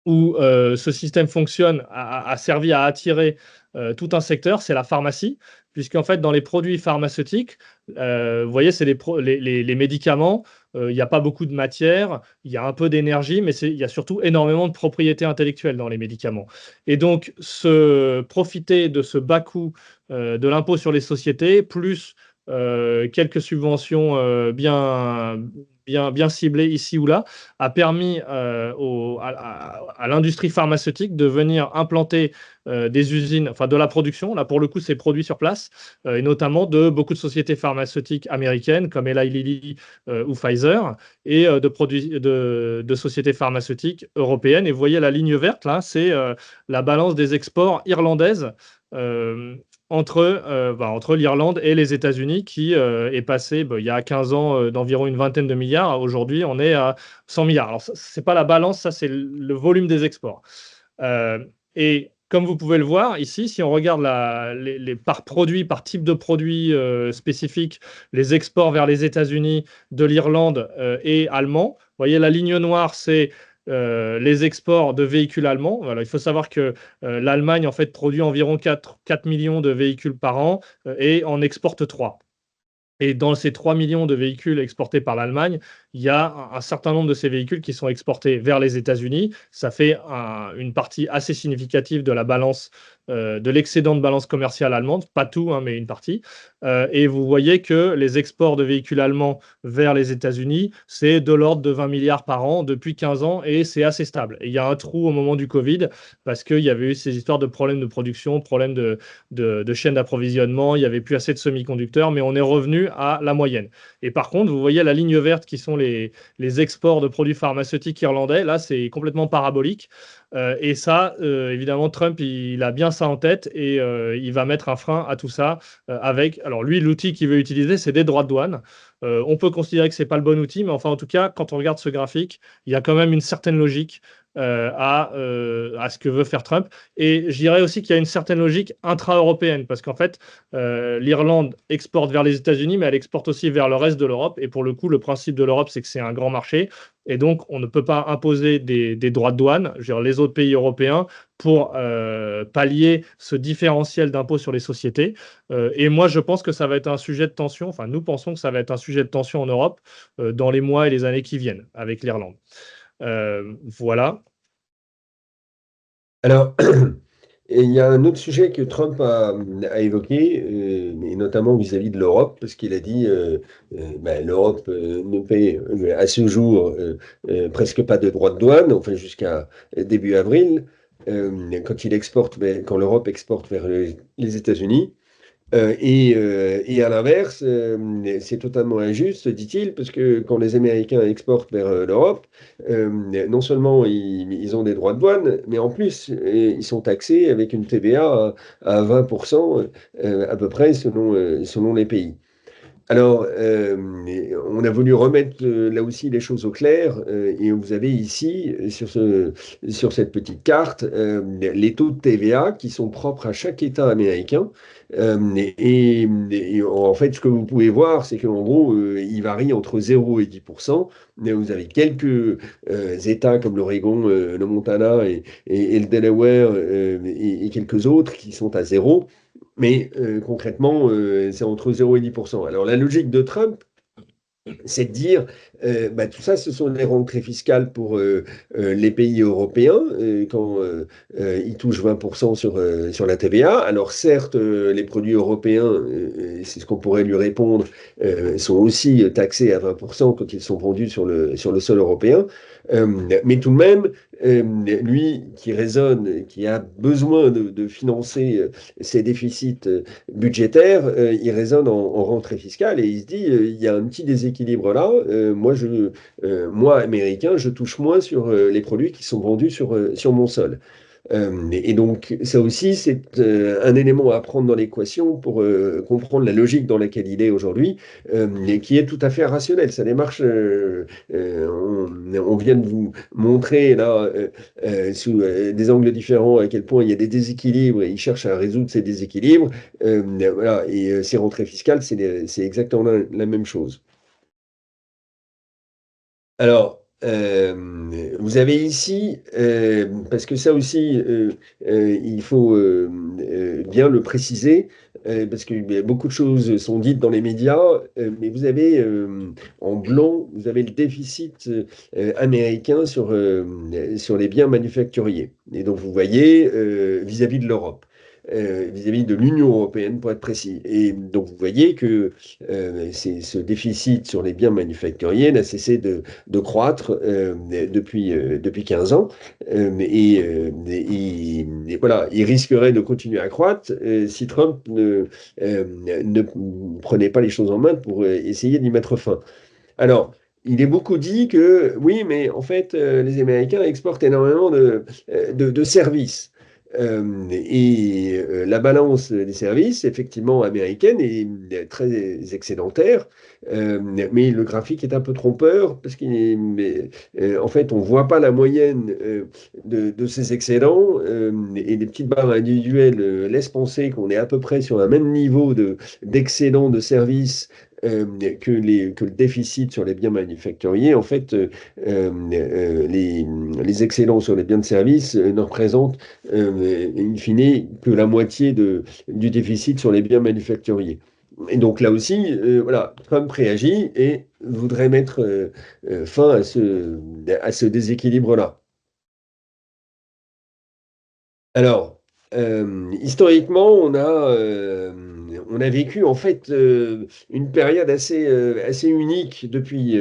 où ce système fonctionne, a servi à attirer tout un secteur, c'est la pharmacie, puisqu'en fait, dans les produits pharmaceutiques, vous voyez, c'est les médicaments, il n'y a pas beaucoup de matière, il y a un peu d'énergie, mais il y a surtout énormément de propriétés intellectuelles dans les médicaments. Et donc, profiter de ce bas coût de l'impôt sur les sociétés, plus quelques subventions bien ciblées ici ou là, a permis à l'industrie pharmaceutique de venir implanter des usines, enfin de la production, là pour le coup c'est produit sur place, et notamment de beaucoup de sociétés pharmaceutiques américaines comme Eli Lilly ou Pfizer, et de sociétés pharmaceutiques européennes. Et vous voyez la ligne verte, là, c'est la balance des exports irlandaise euh, entre l'Irlande et les États-Unis, qui est passé il y a 15 ans d'environ une vingtaine de milliards. Aujourd'hui, on est à 100 milliards. Alors, ce n'est pas la balance, ça, c'est le volume des exports. Et comme vous pouvez le voir ici, si on regarde par produit, par type de produit spécifique, les exports vers les États-Unis de l'Irlande et allemand, vous voyez la ligne noire, c'est les exports de véhicules allemands. Voilà, il faut savoir que l'Allemagne en fait produit environ 4 millions de véhicules par an et en exporte 3. Et dans ces 3 millions de véhicules exportés par l'Allemagne, il y a un certain nombre de ces véhicules qui sont exportés vers les États-Unis. Ça fait une partie assez significative de la balance, de l'excédent de balance commerciale allemande. Pas tout, hein, mais une partie. Et vous voyez que les exports de véhicules allemands vers les États-Unis, c'est de l'ordre de 20 milliards par an depuis 15 ans et c'est assez stable. Et il y a un trou au moment du Covid parce qu'il y avait eu ces histoires de problèmes de production, problèmes de chaîne d'approvisionnement, il n'y avait plus assez de semi-conducteurs, mais on est revenu à la moyenne. Et par contre, vous voyez la ligne verte qui sont les exports de produits pharmaceutiques irlandais. Là, c'est complètement parabolique. Et ça, évidemment, Trump, il a bien ça en tête et il va mettre un frein à tout ça avec. Alors, lui, l'outil qu'il veut utiliser, c'est des droits de douane. On peut considérer que ce n'est pas le bon outil, mais enfin, en tout cas, quand on regarde ce graphique, il y a quand même une certaine logique à ce que veut faire Trump. Et je dirais aussi qu'il y a une certaine logique intra-européenne, parce qu'en fait, l'Irlande exporte vers les États-Unis, mais elle exporte aussi vers le reste de l'Europe. Et pour le coup, le principe de l'Europe, c'est que c'est un grand marché. Et donc, on ne peut pas imposer des droits de douane, je veux dire, les autres pays européens, pour pallier ce différentiel d'impôt sur les sociétés. Et moi, je pense que ça va être un sujet de tension, enfin, nous pensons que ça va être un sujet de tension en Europe dans les mois et les années qui viennent avec l'Irlande. Voilà. Alors, et il y a un autre sujet que Trump a évoqué, et notamment vis-à-vis de l'Europe, parce qu'il a dit l'Europe ne paie à ce jour presque pas de droits de douane, enfin jusqu'à début avril, quand quand l'Europe exporte vers les États-Unis. Et à l'inverse, c'est totalement injuste, dit-il, parce que quand les Américains exportent vers l'Europe, non seulement ils ont des droits de douane, mais en plus, ils sont taxés avec une TVA à 20% à peu près selon les pays. Alors, on a voulu remettre là aussi les choses au clair, et vous avez ici, sur cette petite carte, les taux de TVA qui sont propres à chaque État américain. Et en fait, ce que vous pouvez voir, c'est qu'en gros, il varie entre 0 et 10%. Mais vous avez quelques États comme l'Oregon, le Montana et le Delaware et quelques autres qui sont à 0. Mais concrètement, c'est entre 0 et 10%. Alors la logique de Trump, c'est de dire, tout ça, ce sont des rentrées fiscales pour les pays européens quand ils touchent 20% sur la TVA. Alors certes, les produits européens, c'est ce qu'on pourrait lui répondre, sont aussi taxés à 20% quand ils sont vendus sur le sol européen. Mais tout de même, lui qui raisonne, qui a besoin de financer ses déficits budgétaire, il raisonne en rentrée fiscale et il se dit, il y a un petit déséquilibre là. Moi, Américain, je touche moins sur les produits qui sont vendus sur mon sol. Et donc, ça aussi, c'est un élément à prendre dans l'équation pour comprendre la logique dans laquelle il est aujourd'hui, et qui est tout à fait rationnelle. Sa démarche, on vient de vous montrer là, sous des angles différents, à quel point il y a des déséquilibres et il cherche à résoudre ces déséquilibres. Voilà, et ces rentrées fiscales, c'est exactement la même chose. Alors, vous avez ici, parce que ça aussi, il faut bien le préciser, parce que beaucoup de choses sont dites dans les médias, mais vous avez en blanc, vous avez le déficit américain sur les biens manufacturiers. Et donc vous voyez vis-à-vis de l'Europe. Vis-à-vis de l'Union européenne, pour être précis. Et donc, vous voyez que ce déficit sur les biens manufacturiers n'a cessé de croître depuis 15 ans. Et voilà, il risquerait de continuer à croître si Trump ne prenait pas les choses en main pour essayer d'y mettre fin. Alors, il est beaucoup dit que oui, mais en fait, les Américains exportent énormément de services. La balance des services, effectivement, américaine est très excédentaire, mais le graphique est un peu trompeur parce en fait, on ne voit pas la moyenne de ces excédents et les petites barres individuelles laissent penser qu'on est à peu près sur un même niveau d'excédent de services que le déficit sur les biens manufacturiers. En fait, les excédents sur les biens de service ne représentent in fine que la moitié du déficit sur les biens manufacturiers. Et donc là aussi, voilà, Trump réagit et voudrait mettre fin à ce déséquilibre-là. Alors, historiquement, on a vécu en fait une période assez unique depuis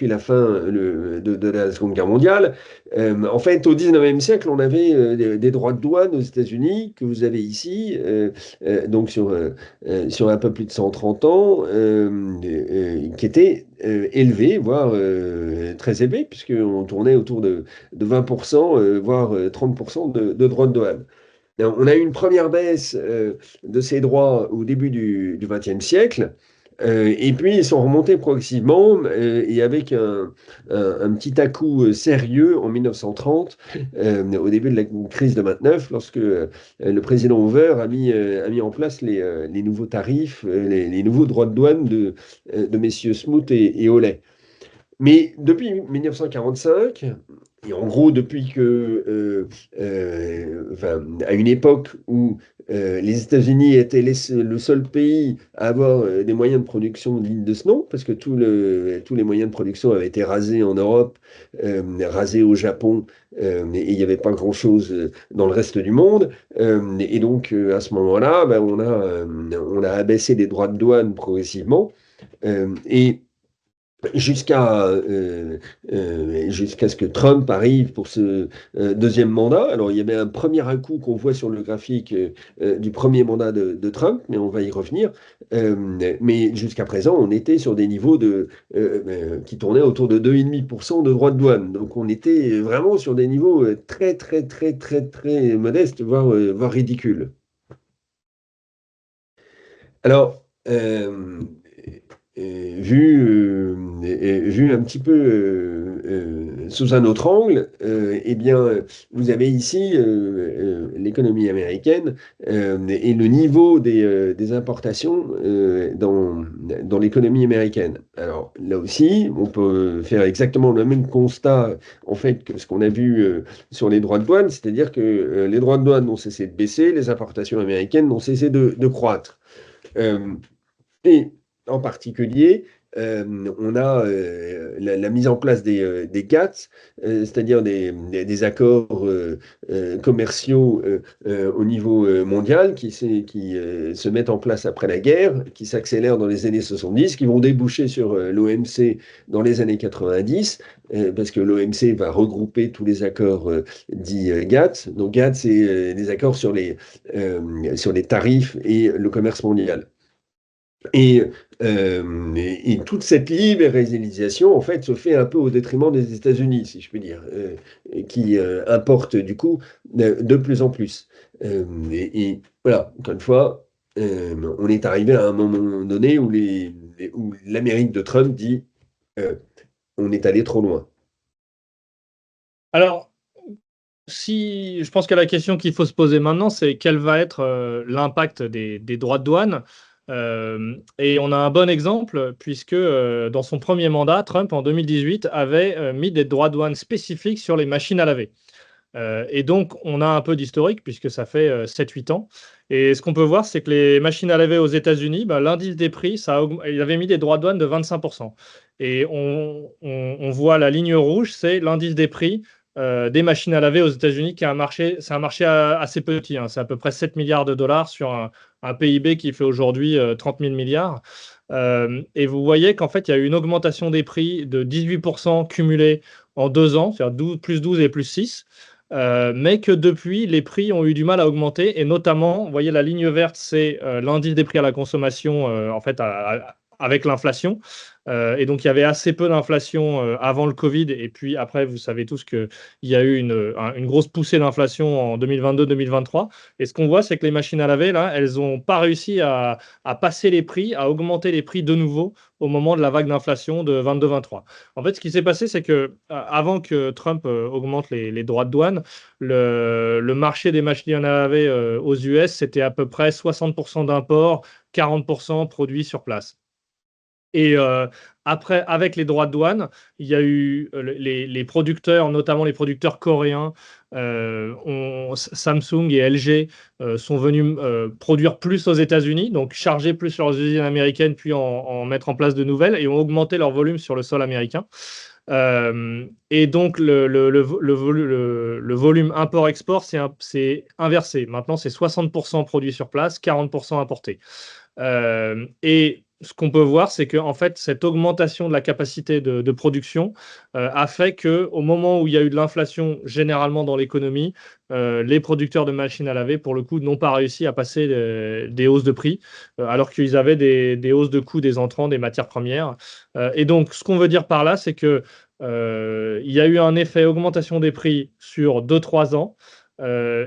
la fin de la Seconde Guerre mondiale. En fait, au 19e siècle, on avait des droits de douane aux États-Unis que vous avez ici, donc sur un peu plus de 130 ans, qui étaient élevés, voire très élevés, puisqu'on tournait autour de 20%, voire 30% de droits de douane. On a eu une première baisse de ces droits au début du XXe siècle, et puis ils sont remontés progressivement, et avec un petit à-coup sérieux en 1930, au début de la crise de 29, lorsque le président Hoover a mis en place les nouveaux tarifs, les nouveaux droits de douane de messieurs Smoot et Hawley. Mais depuis 1945, et en gros depuis enfin, à une époque où les États-Unis étaient le seul pays à avoir des moyens de production dignes de ce nom, parce que tous les moyens de production avaient été rasés en Europe, rasés au Japon, et il n'y avait pas grand-chose dans le reste du monde. Et donc à ce moment-là, ben, on a abaissé les droits de douane progressivement. Et jusqu'à ce que Trump arrive pour ce deuxième mandat. Alors, il y avait un premier à-coup qu'on voit sur le graphique du premier mandat de Trump, mais on va y revenir. Mais jusqu'à présent, on était sur des niveaux qui tournaient autour de 2,5% de droits de douane. Donc, on était vraiment sur des niveaux très, très, très, très, très modestes, voire ridicules. Alors, vu un petit peu sous un autre angle, eh bien, vous avez ici l'économie américaine et le niveau des importations dans l'économie américaine. Alors là aussi, on peut faire exactement le même constat en fait que ce qu'on a vu sur les droits de douane, c'est-à-dire que les droits de douane n'ont cessé de baisser, les importations américaines n'ont cessé de croître. Euh, et en particulier, on a la mise en place des GATT, c'est-à-dire des accords commerciaux au niveau mondial qui se mettent en place après la guerre, qui s'accélèrent dans les années 70, qui vont déboucher sur l'OMC dans les années 90, parce que l'OMC va regrouper tous les accords dits GATT. Donc GATT, c'est des accords sur les tarifs et le commerce mondial. Et, et toute cette libéralisation, en fait, se fait un peu au détriment des États-Unis, si je puis dire, qui importent du coup de plus en plus. Et voilà, encore une fois, on est arrivé à un moment donné où l'Amérique de Trump dit on est allé trop loin. Alors, je pense que la question qu'il faut se poser maintenant, c'est quel va être l'impact des droits de douane. Et on a un bon exemple puisque dans son premier mandat, Trump, en 2018, avait mis des droits de douane spécifiques sur les machines à laver. Et donc, on a un peu d'historique puisque ça fait 7-8 ans. Et ce qu'on peut voir, c'est que les machines à laver aux États-Unis, bah, l'indice des prix, il avait mis des droits de douane de 25%. Et on voit la ligne rouge, c'est l'indice des prix des machines à laver aux États-Unis, qui est c'est un marché assez petit, hein. C'est à peu près 7 milliards de dollars sur un PIB qui fait aujourd'hui 30 000 milliards. Et vous voyez qu'en fait, il y a eu une augmentation des prix de 18% cumulée en 2 ans, c'est-à-dire plus 12 et plus 6. Mais que depuis, les prix ont eu du mal à augmenter, et notamment, vous voyez, la ligne verte, c'est l'indice des prix à la consommation, en fait, avec l'inflation. Et donc, il y avait assez peu d'inflation avant le Covid, et puis après, vous savez tous qu'il y a eu une grosse poussée d'inflation en 2022-2023. Et ce qu'on voit, c'est que les machines à laver, là, elles n'ont pas réussi à passer les prix, à augmenter les prix de nouveau au moment de la vague d'inflation de 22-23. En fait, ce qui s'est passé, c'est que avant que Trump augmente les droits de douane, le marché des machines à laver aux US, c'était à peu près 60% d'import, 40% produits sur place. Et après, avec les droits de douane, il y a eu les producteurs, notamment les producteurs coréens, Samsung et LG, sont venus produire plus aux États-Unis, donc charger plus leurs usines américaines, puis en mettre en place de nouvelles, et ont augmenté leur volume sur le sol américain. Et donc, le volume import-export, c'est inversé. Maintenant, c'est 60% produit sur place, 40% importé. Et ce qu'on peut voir, c'est que en fait, cette augmentation de la capacité de production a fait qu'au moment où il y a eu de l'inflation généralement dans l'économie, les producteurs de machines à laver, pour le coup, n'ont pas réussi à passer des hausses de prix, alors qu'ils avaient des hausses de coûts des entrants, des matières premières. Et donc, ce qu'on veut dire par là, c'est que il y a eu un effet augmentation des prix sur 2-3 ans.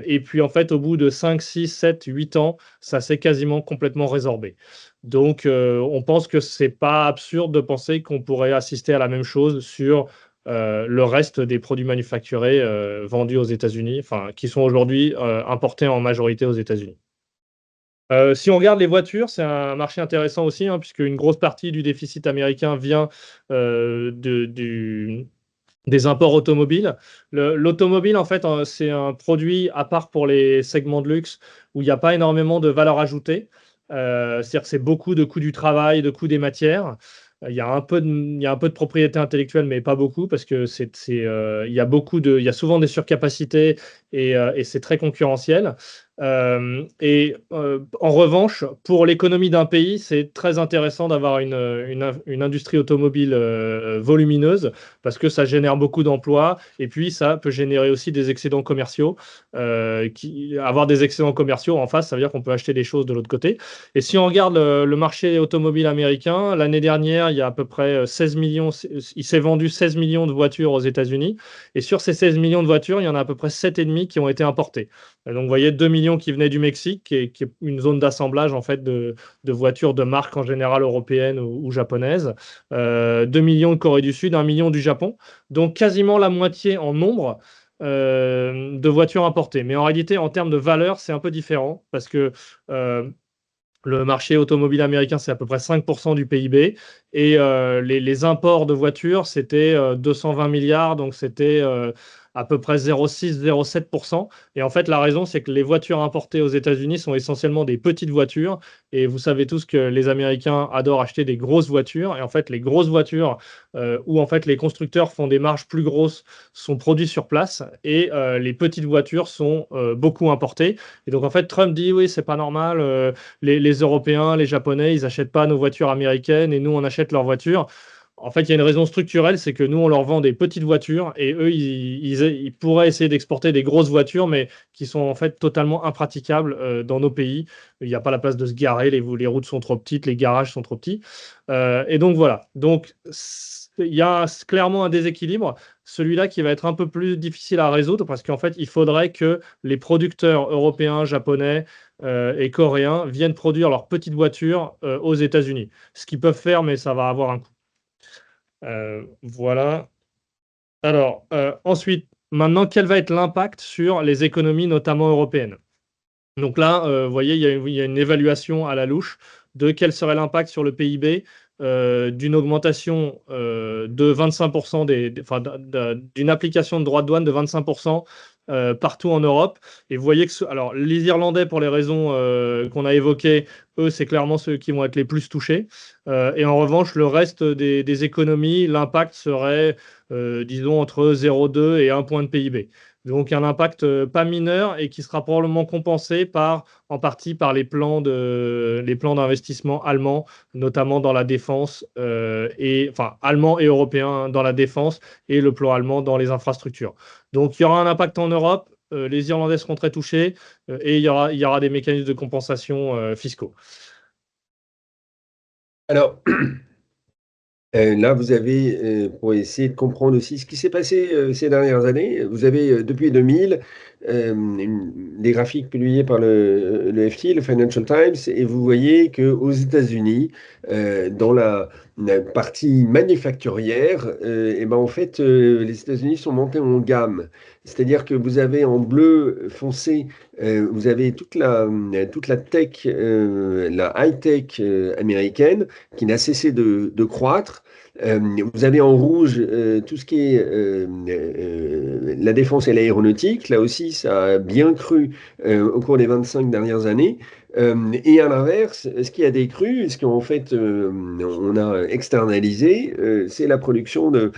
Et puis, en fait, au bout de 5, 6, 7, 8 ans, ça s'est quasiment complètement résorbé. Donc, on pense que c'est pas absurde de penser qu'on pourrait assister à la même chose sur le reste des produits manufacturés vendus aux États-Unis, enfin, qui sont aujourd'hui importés en majorité aux États-Unis. Si on regarde les voitures, c'est un marché intéressant aussi, hein, puisque une grosse partie du déficit américain vient des imports automobiles. L'automobile, en fait, c'est un produit à part pour les segments de luxe où il n'y a pas énormément de valeur ajoutée. C'est-à-dire que c'est beaucoup de coûts du travail, de coûts des matières. Il y a un peu de propriété intellectuelle, mais pas beaucoup, parce que il y a souvent des surcapacités et c'est très concurrentiel. En revanche, pour l'économie d'un pays, c'est très intéressant d'avoir une industrie automobile volumineuse, parce que ça génère beaucoup d'emplois, et puis ça peut générer aussi des excédents commerciaux. Avoir des excédents commerciaux en face, ça veut dire qu'on peut acheter des choses de l'autre côté. Et si on regarde le marché automobile américain, l'année dernière, il y a à peu près 16 millions, il s'est vendu 16 millions de voitures aux États-Unis, et sur ces 16 millions de voitures, il y en a à peu près 7,5 qui ont été importées. Donc, vous voyez, 2 millions qui venaient du Mexique, qui est une zone d'assemblage en fait de voitures de marque en général européenne ou japonaise. 2 millions de Corée du Sud, 1 million du Japon. Donc, quasiment la moitié en nombre de voitures importées. Mais en réalité, en termes de valeur, c'est un peu différent parce que le marché automobile américain, c'est à peu près 5% du PIB. Et les imports de voitures, c'était 220 milliards, donc c'était à peu près 0,6-0,7%. Et en fait, la raison, c'est que les voitures importées aux États-Unis sont essentiellement des petites voitures. Et vous savez tous que les Américains adorent acheter des grosses voitures. Et en fait, les grosses voitures, où en fait les constructeurs font des marges plus grosses, sont produites sur place. Et les petites voitures sont beaucoup importées. Et donc, en fait, Trump dit, oui, c'est pas normal. Les Européens, les Japonais, ils n'achètent pas nos voitures américaines et nous, on achète leurs voitures. En fait, il y a une raison structurelle, c'est que nous, on leur vend des petites voitures et eux, ils pourraient essayer d'exporter des grosses voitures, mais qui sont en fait totalement impraticables dans nos pays. Il n'y a pas la place de se garer, les routes sont trop petites, les garages sont trop petits. Et donc voilà. Donc, il y a clairement un déséquilibre, celui-là qui va être un peu plus difficile à résoudre parce qu'en fait, il faudrait que les producteurs européens, japonais et coréens viennent produire leurs petites voitures aux États-Unis. Ce qu'ils peuvent faire, mais ça va avoir un coût. Voilà. Alors, ensuite, maintenant, quel va être l'impact sur les économies, notamment européennes? Donc là, vous voyez, il y a une évaluation à la louche de quel serait l'impact sur le PIB d'une augmentation de 25% d'une application de droits de douane de 25% partout en Europe. Et vous voyez que alors, les Irlandais, pour les raisons qu'on a évoquées, eux, c'est clairement ceux qui vont être les plus touchés. Et en revanche, le reste des économies, l'impact serait, disons, entre 0,2 et 1 point de PIB. Donc un impact pas mineur et qui sera probablement compensé en partie par les plans d'investissement allemands, notamment dans la défense, allemands et européens dans la défense et le plan allemand dans les infrastructures. Donc il y aura un impact en Europe, les Irlandais seront très touchés et il y aura des mécanismes de compensation fiscaux. Alors, là, vous avez, pour essayer de comprendre aussi ce qui s'est passé ces dernières années, vous avez depuis 2000 des graphiques publiés par le FT, le Financial Times, et vous voyez qu'aux États-Unis, dans la partie manufacturière, et ben, en fait, les États-Unis sont montés en gamme. C'est-à-dire que vous avez en bleu foncé, vous avez toute la tech, la high-tech américaine qui n'a cessé de croître. Vous avez en rouge tout ce qui est la défense et l'aéronautique. Là aussi, ça a bien cru au cours des 25 dernières années. Et à l'inverse, ce qui a décru, ce qu'en fait on a externalisé, c'est la production de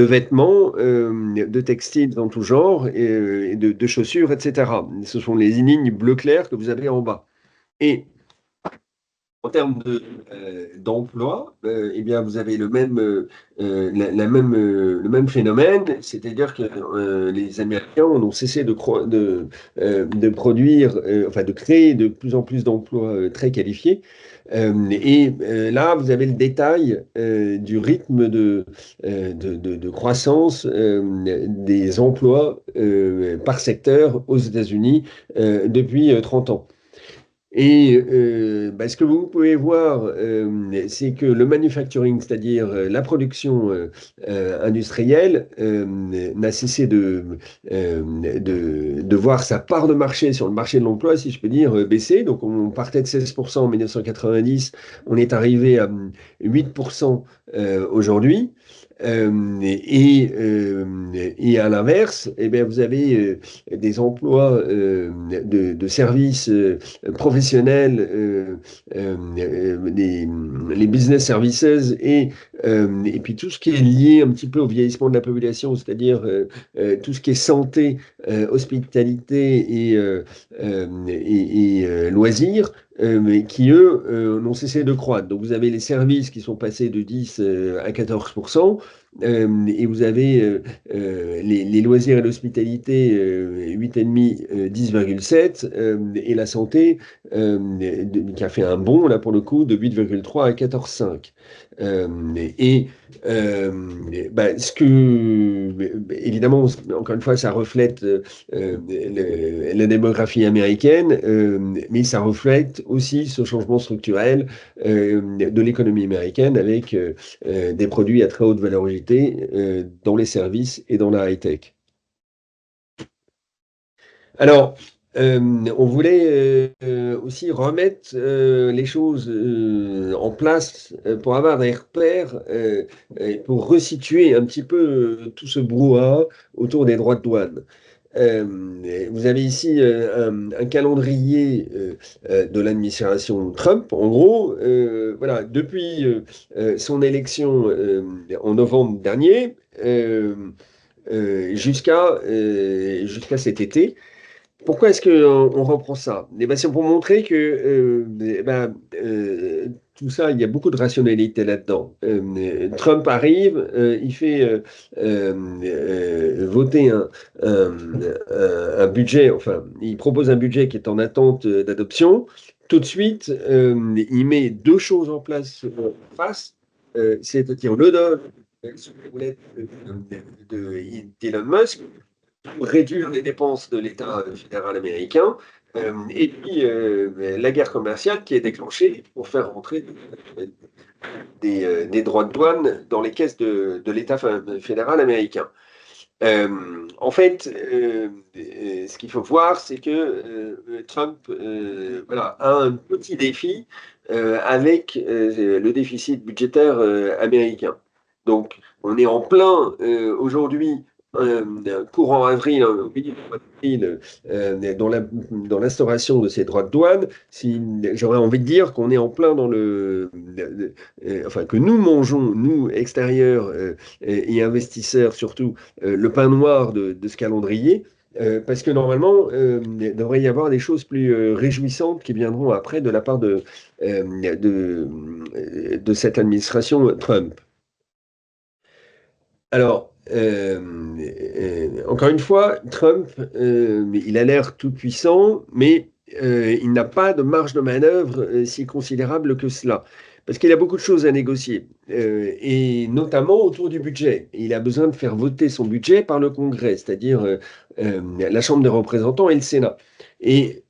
vêtements, de textiles en tout genre, et de chaussures, etc. Ce sont les lignes bleu clair que vous avez en bas. Et en termes d'emploi, eh bien, vous avez le même phénomène, c'est-à-dire que les Américains ont cessé de produire, enfin de créer de plus en plus d'emplois très qualifiés. Là, vous avez le détail du rythme de croissance des emplois par secteur aux États-Unis depuis 30 ans. Ce que vous pouvez voir, c'est que le manufacturing, c'est-à-dire la production industrielle, n'a cessé de voir sa part de marché sur le marché de l'emploi, si je peux dire, baisser. Donc on partait de 16% en 1990, on est arrivé à 8% aujourd'hui. Et à l'inverse, eh bien, vous avez des emplois de services professionnels, les business services et puis tout ce qui est lié un petit peu au vieillissement de la population, c'est-à-dire tout ce qui est santé, hospitalité et loisirs. Mais qui, eux, n'ont cessé de croître. Donc, vous avez les services qui sont passés de 10 à 14%, et vous avez les loisirs et l'hospitalité 8,5, 10,7, et la santé qui a fait un bond, là, pour le coup, de 8,3 à 14,5. Évidemment, encore une fois, ça reflète la démographie américaine, mais ça reflète aussi ce changement structurel de l'économie américaine avec des produits à très haute valorité dans les services et dans la high-tech. Alors, on voulait aussi remettre les choses en place pour avoir des repères et pour resituer un petit peu tout ce brouhaha autour des droits de douane. Vous avez ici un calendrier de l'administration Trump. En gros, voilà, depuis son élection en novembre dernier jusqu'à cet été. Pourquoi est-ce qu'on reprend ça? C'est pour montrer que tout ça, il y a beaucoup de rationalité là-dedans. Trump arrive, il fait voter un budget, enfin, il propose un budget qui est en attente d'adoption. Tout de suite, il met deux choses en place face, c'est-à-dire le dollar d'Elon Musk, pour réduire les dépenses de l'État fédéral américain, et puis la guerre commerciale qui est déclenchée pour faire rentrer des droits de douane dans les caisses de l'État fédéral américain. En fait, ce qu'il faut voir, c'est que Trump voilà, a un petit défi avec le déficit budgétaire américain. Donc, on est en plein aujourd'hui, courant avril, au milieu du mois d'avril, dans l'instauration de ces droits de douane. J'aurais envie de dire qu'on est en plein dans enfin, que nous mangeons, nous, extérieurs et investisseurs surtout, le pain noir de ce calendrier. Parce que normalement, il devrait y avoir des choses plus réjouissantes qui viendront après de la part de cette administration Trump. Alors, encore une fois, Trump, il a l'air tout puissant, mais il n'a pas de marge de manœuvre si considérable que cela. Parce qu'il a beaucoup de choses à négocier, et notamment autour du budget. Il a besoin de faire voter son budget par le Congrès, c'est-à-dire la Chambre des représentants et le Sénat. Et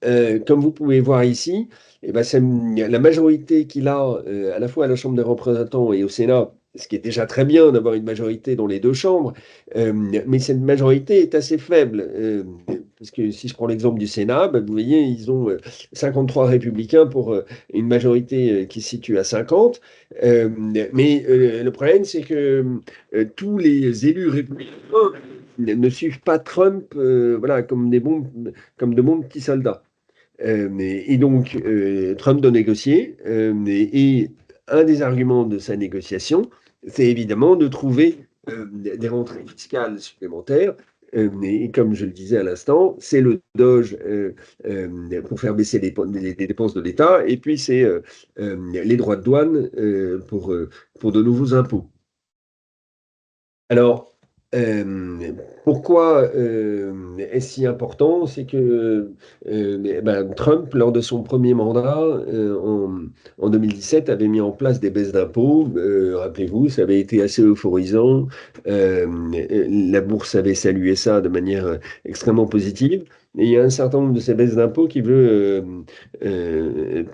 comme vous pouvez voir ici, eh ben, la majorité qu'il a à la fois à la Chambre des représentants et au Sénat, ce qui est déjà très bien d'avoir une majorité dans les deux chambres, mais cette majorité est assez faible. Parce que si je prends l'exemple du Sénat, ben, vous voyez, ils ont 53 républicains pour une majorité qui se situe à 50. Mais le problème, c'est que tous les élus républicains ne suivent pas Trump voilà, comme de bons petits soldats. Et donc, Trump doit négocier. Et un des arguments de sa négociation, c'est évidemment de trouver des rentrées fiscales supplémentaires. Et comme je le disais à l'instant, c'est le Doge pour faire baisser les dépenses de l'État, et puis c'est les droits de douane pour de nouveaux impôts. Alors, pourquoi est-ce si important? C'est que Trump, lors de son premier mandat en 2017, avait mis en place des baisses d'impôts. Rappelez-vous, ça avait été assez euphorisant. Euh, la bourse avait salué ça de manière extrêmement positive. Et il y a un certain nombre de ces baisses d'impôts qu'il veut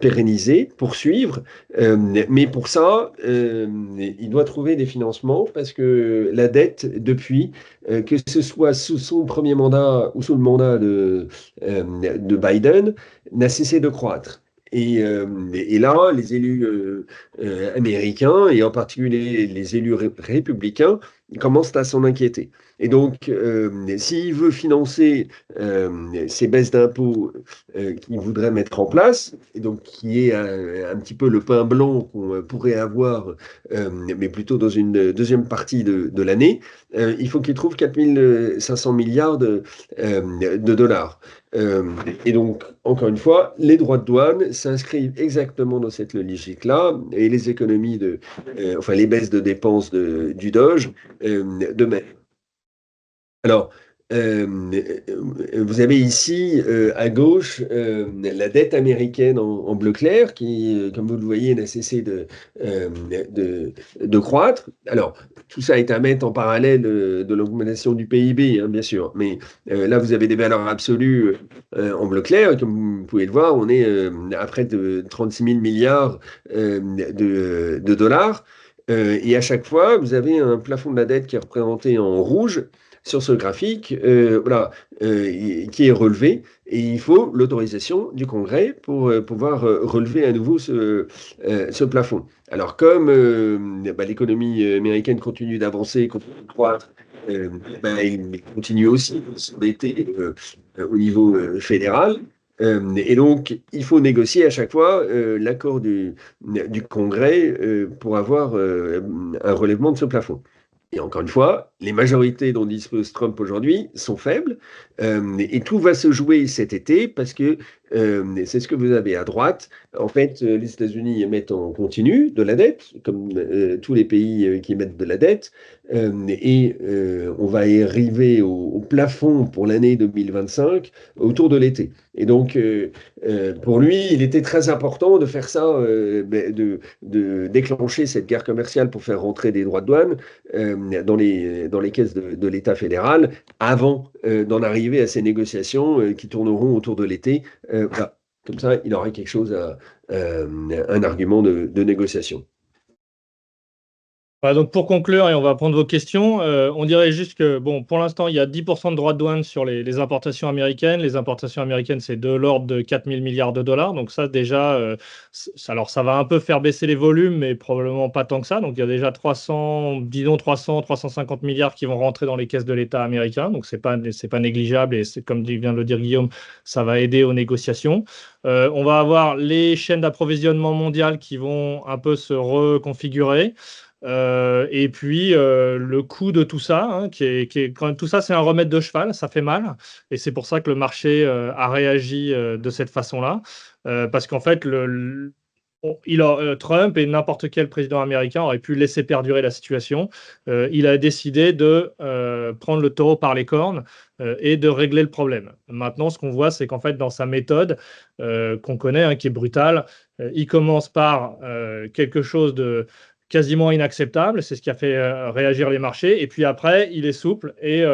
pérenniser, poursuivre. Mais pour ça, il doit trouver des financements parce que la dette, depuis, que ce soit sous son premier mandat ou sous le mandat de Biden, n'a cessé de croître. Et là, les élus américains, et en particulier les élus républicains, commencent à s'en inquiéter. Et donc, s'il veut financer ces baisses d'impôts qu'il voudrait mettre en place, et donc qui est un petit peu le pain blanc qu'on pourrait avoir, mais plutôt dans une deuxième partie de l'année, il faut qu'il trouve 4500 milliards de dollars. Euh, et donc, encore une fois, les droits de douane s'inscrivent exactement dans cette logique-là, et les économies enfin les baisses de dépenses du Doge de même. Alors, vous avez ici à gauche la dette américaine en bleu clair qui, comme vous le voyez, n'a cessé euh, de, de croître. Alors, tout ça est à mettre en parallèle de l'augmentation du PIB, hein, bien sûr. Mais là, vous avez des valeurs absolues en bleu clair. Comme vous pouvez le voir, on est à près de 36 000 milliards de dollars. Et à chaque fois, vous avez un plafond de la dette qui est représenté en rouge sur ce graphique, voilà, qui est relevé, et il faut l'autorisation du Congrès pour pouvoir relever à nouveau ce plafond. Alors, comme l'économie américaine continue d'avancer, continue de croître, il continue aussi de s'endetter au niveau fédéral. Et donc, il faut négocier à chaque fois l'accord du Congrès pour avoir un relèvement de ce plafond. Et encore une fois, les majorités dont dispose Trump aujourd'hui sont faibles, et tout va se jouer cet été parce que c'est ce que vous avez à droite. En fait, les États-Unis émettent en continu de la dette, comme tous les pays qui émettent de la dette, et on va arriver au plafond pour l'année 2025 autour de l'été. Et donc, pour lui, il était très important de faire ça, de déclencher cette guerre commerciale pour faire rentrer des droits de douane dans les caisses de l'État fédéral avant d'en arriver à ces négociations qui tourneront autour de l'été. Voilà. Comme ça, il aurait quelque chose un argument de négociation. Voilà, donc pour conclure, et on va prendre vos questions, on dirait juste que, bon, pour l'instant, il y a 10% de droits de douane sur les importations américaines. Les importations américaines, c'est de l'ordre de 4 000 milliards de dollars. Donc ça, déjà, alors ça va un peu faire baisser les volumes, mais probablement pas tant que ça. Donc il y a déjà 300, disons 300, 350 milliards qui vont rentrer dans les caisses de l'État américain. Donc c'est pas négligeable et c'est comme vient de le dire Guillaume, ça va aider aux négociations. On va avoir les chaînes d'approvisionnement mondiales qui vont un peu se reconfigurer. Et puis le coût de tout ça, hein, quand même, tout ça, c'est un remède de cheval, ça fait mal. Et c'est pour ça que le marché a réagi de cette façon-là. Parce qu'en fait, Trump et n'importe quel président américain aurait pu laisser perdurer la situation. Il a décidé de prendre le taureau par les cornes et de régler le problème. Maintenant, ce qu'on voit, c'est qu'en fait, dans sa méthode qu'on connaît, hein, qui est brutale, il commence par quelque chose de quasiment inacceptable. C'est ce qui a fait réagir les marchés. Et puis après, il est souple et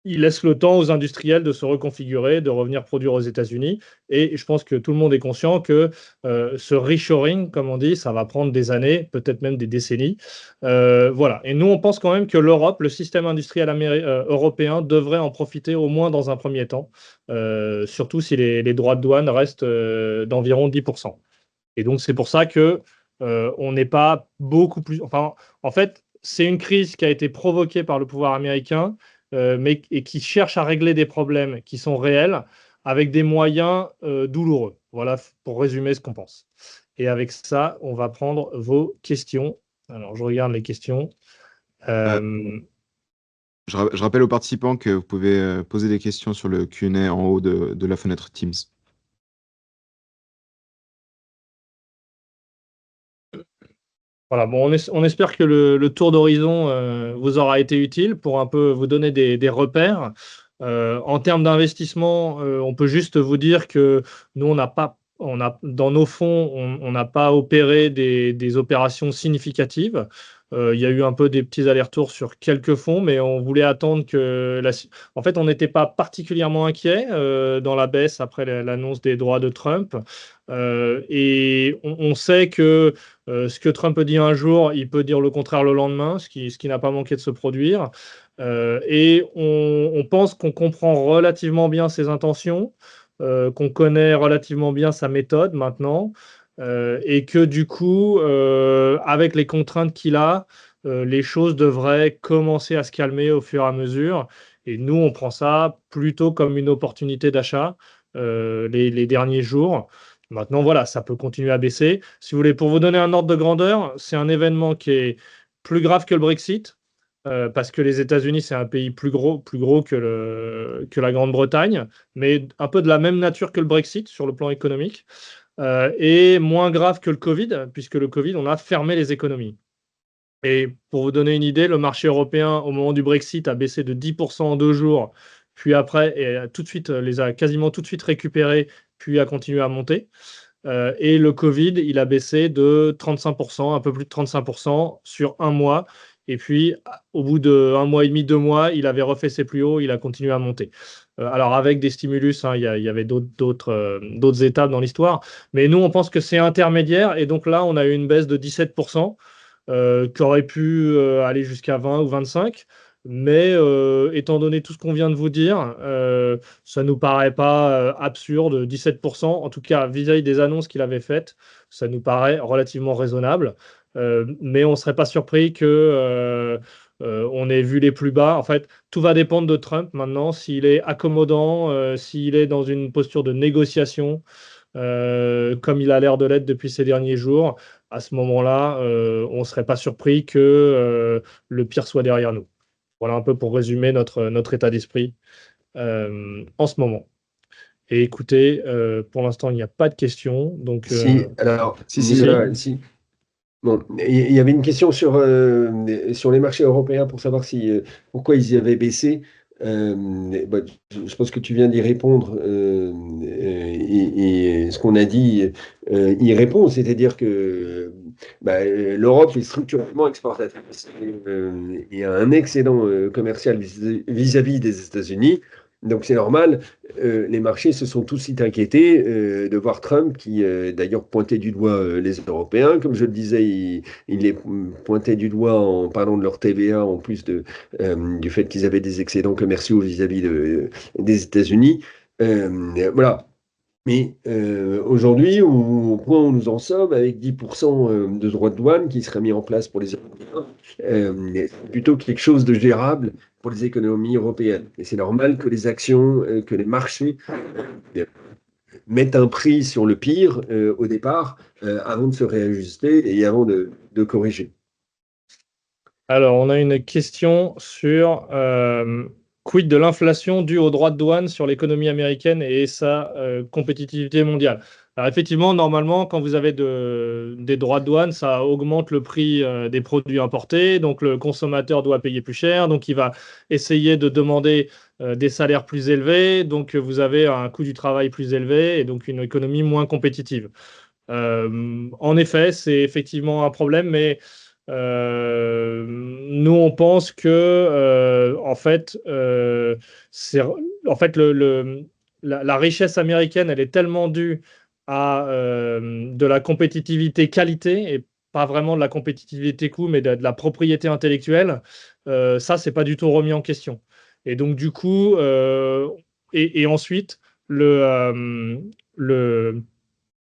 il laisse le temps aux industriels de se reconfigurer, de revenir produire aux États-Unis. Et je pense que tout le monde est conscient que ce reshoring, comme on dit, ça va prendre des années, peut-être même des décennies. Voilà. Et nous, on pense quand même que l'Europe, le système industriel européen, devrait en profiter au moins dans un premier temps, surtout si les droits de douane restent d'environ 10%. Et donc, c'est pour ça que on n'est pas beaucoup plus. Enfin, en fait, c'est une crise qui a été provoquée par le pouvoir américain, et qui cherche à régler des problèmes qui sont réels avec des moyens douloureux. Voilà pour résumer ce qu'on pense. Et avec ça, on va prendre vos questions. Alors, je regarde les questions. Euh, Euh, je rappelle aux participants que vous pouvez poser des questions sur le Q&A en haut de la fenêtre Teams. Voilà, bon, on espère que le tour d'horizon vous aura été utile pour un peu vous donner des repères. En termes d'investissement, on peut juste vous dire que nous, dans nos fonds, on n'a pas opéré des opérations significatives. Il y a eu un peu des petits allers-retours sur quelques fonds, mais on voulait attendre En fait, on n'était pas particulièrement inquiet dans la baisse après l'annonce des droits de Trump. Et on sait que ce que Trump dit un jour, il peut dire le contraire le lendemain, ce qui n'a pas manqué de se produire. Et on pense qu'on comprend relativement bien ses intentions, qu'on connaît relativement bien sa méthode maintenant, et que du coup, avec les contraintes qu'il a, les choses devraient commencer à se calmer au fur et à mesure. Et nous, on prend ça plutôt comme une opportunité d'achat les derniers jours. Maintenant, voilà, ça peut continuer à baisser. Si vous voulez, pour vous donner un ordre de grandeur, c'est un événement qui est plus grave que le Brexit, parce que les États-Unis, c'est un pays plus gros que la Grande-Bretagne, mais un peu de la même nature que le Brexit sur le plan économique, et moins grave que le Covid, puisque le Covid, on a fermé les économies. Et pour vous donner une idée, le marché européen, au moment du Brexit, a baissé de 10% en 2 jours, puis après, et tout de suite, les a quasiment tout de suite récupérés, puis a continué à monter. Et le Covid, il a baissé de 35%, un peu plus de 35% sur un mois. Et puis, au bout d'un mois et demi, 2 mois, il avait refait ses plus hauts, il a continué à monter. Alors, avec des stimulus, hein, il y avait d'autres étapes dans l'histoire. Mais nous, on pense que c'est intermédiaire. Et donc là, on a eu une baisse de 17%, qui aurait pu aller jusqu'à 20 ou 25. Mais étant donné tout ce qu'on vient de vous dire, ça ne nous paraît pas absurde. 17%, en tout cas vis-à-vis des annonces qu'il avait faites, ça nous paraît relativement raisonnable. Mais on ne serait pas surpris que on ait vu les plus bas. En fait, tout va dépendre de Trump maintenant, s'il est accommodant, s'il est dans une posture de négociation, comme il a l'air de l'être depuis ces derniers jours. À ce moment-là, on ne serait pas surpris que le pire soit derrière nous. Voilà un peu pour résumer notre état d'esprit en ce moment. Et écoutez, pour l'instant, il n'y a pas de questions. Donc, Si, alors, Si, Nicolas, si. Bon, il y avait une question sur les marchés européens pour savoir pourquoi ils y avaient baissé. Bah, je pense que tu viens d'y répondre, et ce qu'on a dit y répond, c'est-à-dire que bah, l'Europe est structurellement exportatrice et a un excédent commercial vis-à-vis des États-Unis. Donc c'est normal, les marchés se sont tous inquiétés de voir Trump qui d'ailleurs pointait du doigt les Européens. Comme je le disais, il les pointait du doigt en parlant de leur TVA, en plus du fait qu'ils avaient des excédents commerciaux vis-à-vis des États-Unis. Voilà. Mais aujourd'hui, au point où nous en sommes, avec 10% de droits de douane qui seraient mis en place pour les Européens, c'est plutôt quelque chose de gérable pour les économies européennes. Et c'est normal que les actions, que les marchés euh, mettent un prix sur le pire au départ, avant de se réajuster et avant de corriger. Alors, on a une question sur quid de l'inflation due aux droits de douane sur l'économie américaine et sa compétitivité mondiale. Alors, effectivement, normalement, quand vous avez des droits de douane, ça augmente le prix des produits importés. Donc, le consommateur doit payer plus cher. Donc, il va essayer de demander des salaires plus élevés. Donc, vous avez un coût du travail plus élevé et donc une économie moins compétitive. En effet, c'est effectivement un problème, mais nous, on pense que, en fait, la richesse américaine, elle est tellement due à de la compétitivité qualité et pas vraiment de la compétitivité coût, mais de la propriété intellectuelle. Ça, c'est pas du tout remis en question. Et donc, du coup, et ensuite, le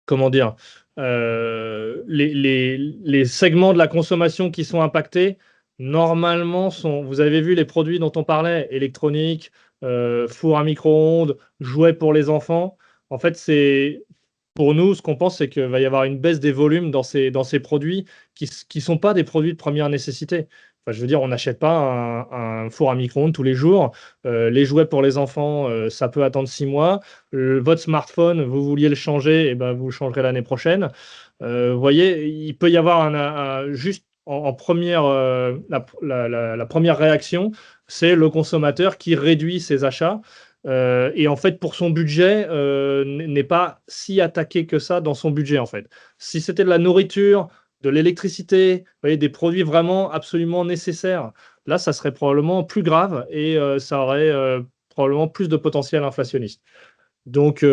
comment dire, les segments de la consommation qui sont impactés, normalement, vous avez vu les produits dont on parlait, électronique, four à micro-ondes, jouets pour les enfants. En fait, pour nous, ce qu'on pense, c'est qu'il va y avoir une baisse des volumes dans ces produits qui ne sont pas des produits de première nécessité. Enfin, je veux dire, on n'achète pas un four à micro-ondes tous les jours. Les jouets pour les enfants, ça peut attendre 6 mois. Votre smartphone, vous vouliez le changer, et ben, vous le changerez l'année prochaine. Vous voyez, il peut y avoir juste en première, la première réaction, c'est le consommateur qui réduit ses achats. Et en fait, pour son budget, n'est pas si attaqué que ça dans son budget, en fait. Si c'était de la nourriture, de l'électricité, vous voyez, des produits vraiment absolument nécessaires, là, ça serait probablement plus grave et ça aurait probablement plus de potentiel inflationniste. Donc,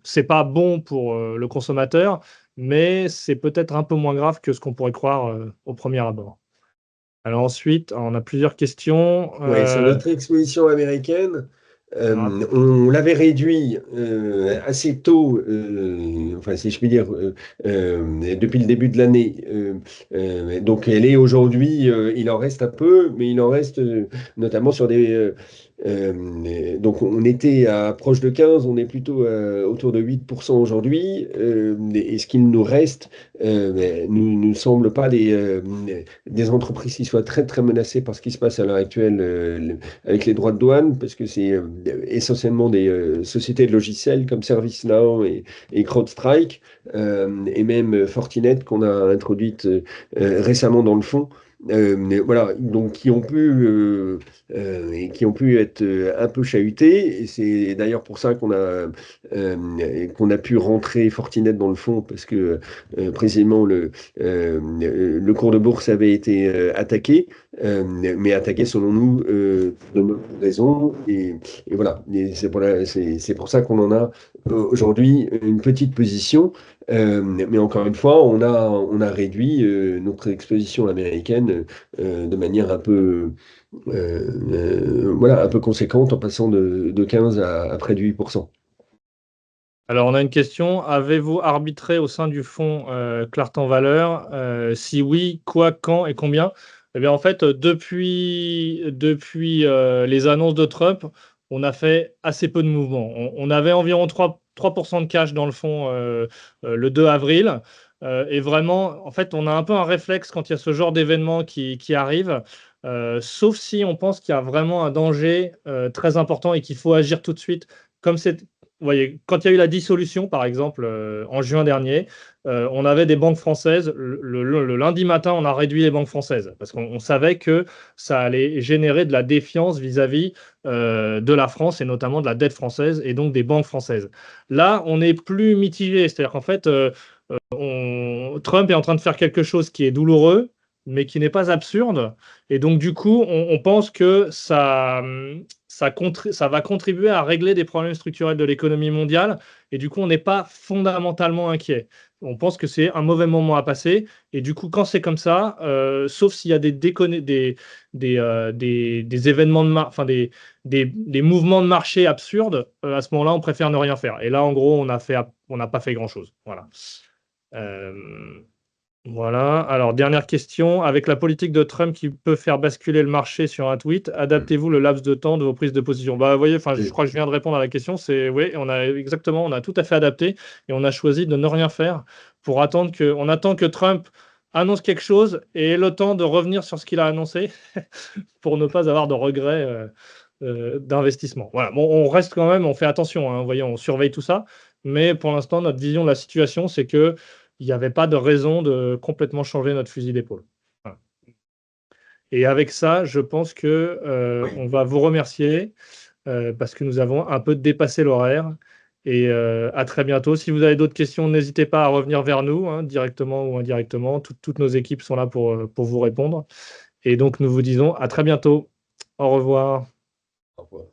c'est pas bon pour le consommateur, mais c'est peut-être un peu moins grave que ce qu'on pourrait croire au premier abord. Alors ensuite, on a plusieurs questions. Ouais, sur notre exposition américaine, Alors, on l'avait réduit assez tôt, enfin si je puis dire, depuis le début de l'année. Donc elle est aujourd'hui, il en reste un peu, mais il en reste notamment sur donc on était proche de 15, on est plutôt autour de 8% aujourd'hui. Et ce qu'il nous reste nous semble pas des entreprises qui soient très très menacées par ce qui se passe à l'heure actuelle avec les droits de douane, parce que c'est essentiellement des sociétés de logiciels comme ServiceNow et CrowdStrike, et même Fortinet qu'on a introduite récemment dans le fonds. Voilà, donc qui ont pu être un peu chahutés. Et c'est d'ailleurs pour ça qu'on a pu rentrer Fortinet dans le fonds, parce que précisément le cours de bourse avait été attaqué, mais attaqué selon nous de bonnes raisons. Et voilà, c'est pour ça qu'on en a aujourd'hui une petite position. Mais encore une fois, on a réduit notre exposition américaine de manière voilà, un peu conséquente, en passant de 15 à près de 8%. Alors, on a une question. Avez-vous arbitré au sein du fonds Clartan Valeur? Si oui, quoi, quand et combien? Eh bien, en fait, depuis les annonces de Trump, on a fait assez peu de mouvements. On avait environ 3% de cash dans le fonds le 2 avril. Et vraiment, en fait, on a un peu un réflexe quand il y a ce genre d'événement qui arrive, sauf si on pense qu'il y a vraiment un danger très important et qu'il faut agir tout de suite. Comme c'est Vous voyez, quand il y a eu la dissolution, par exemple, en juin dernier, on avait des banques françaises. Le lundi matin, on a réduit les banques françaises parce qu'on savait que ça allait générer de la défiance vis-à-vis de la France et notamment de la dette française et donc des banques françaises. Là, on est plus mitigé. C'est-à-dire qu'en fait, Trump est en train de faire quelque chose qui est douloureux, mais qui n'est pas absurde. Et donc, du coup, on pense que ça va contribuer à régler des problèmes structurels de l'économie mondiale. Et du coup, on n'est pas fondamentalement inquiet. On pense que c'est un mauvais moment à passer. Et du coup, quand c'est comme ça, sauf s'il y a des événements enfin des mouvements de marché absurdes, à ce moment-là, on préfère ne rien faire. Et là, en gros, on n'a pas fait grand-chose. Voilà. Voilà. Alors, dernière question. Avec la politique de Trump qui peut faire basculer le marché sur un tweet, adaptez-vous le laps de temps de vos prises de position? Bah, vous voyez, enfin, je crois que je viens de répondre à la question. C'est oui, on a tout à fait adapté et on a choisi de ne rien faire pour attendre on attend que Trump annonce quelque chose et ait le temps de revenir sur ce qu'il a annoncé pour ne pas avoir de regrets d'investissement. Voilà. Bon, on reste quand même, on fait attention, hein, voyez, on surveille tout ça, mais pour l'instant, notre vision de la situation, c'est que il n'y avait pas de raison de complètement changer notre fusil d'épaule. Voilà. Et avec ça, je pense que on va vous remercier parce que nous avons un peu dépassé l'horaire. Et à très bientôt. Si vous avez d'autres questions, n'hésitez pas à revenir vers nous, hein, directement ou indirectement. Toutes nos équipes sont là pour vous répondre. Et donc, nous vous disons à très bientôt. Au revoir. Au revoir.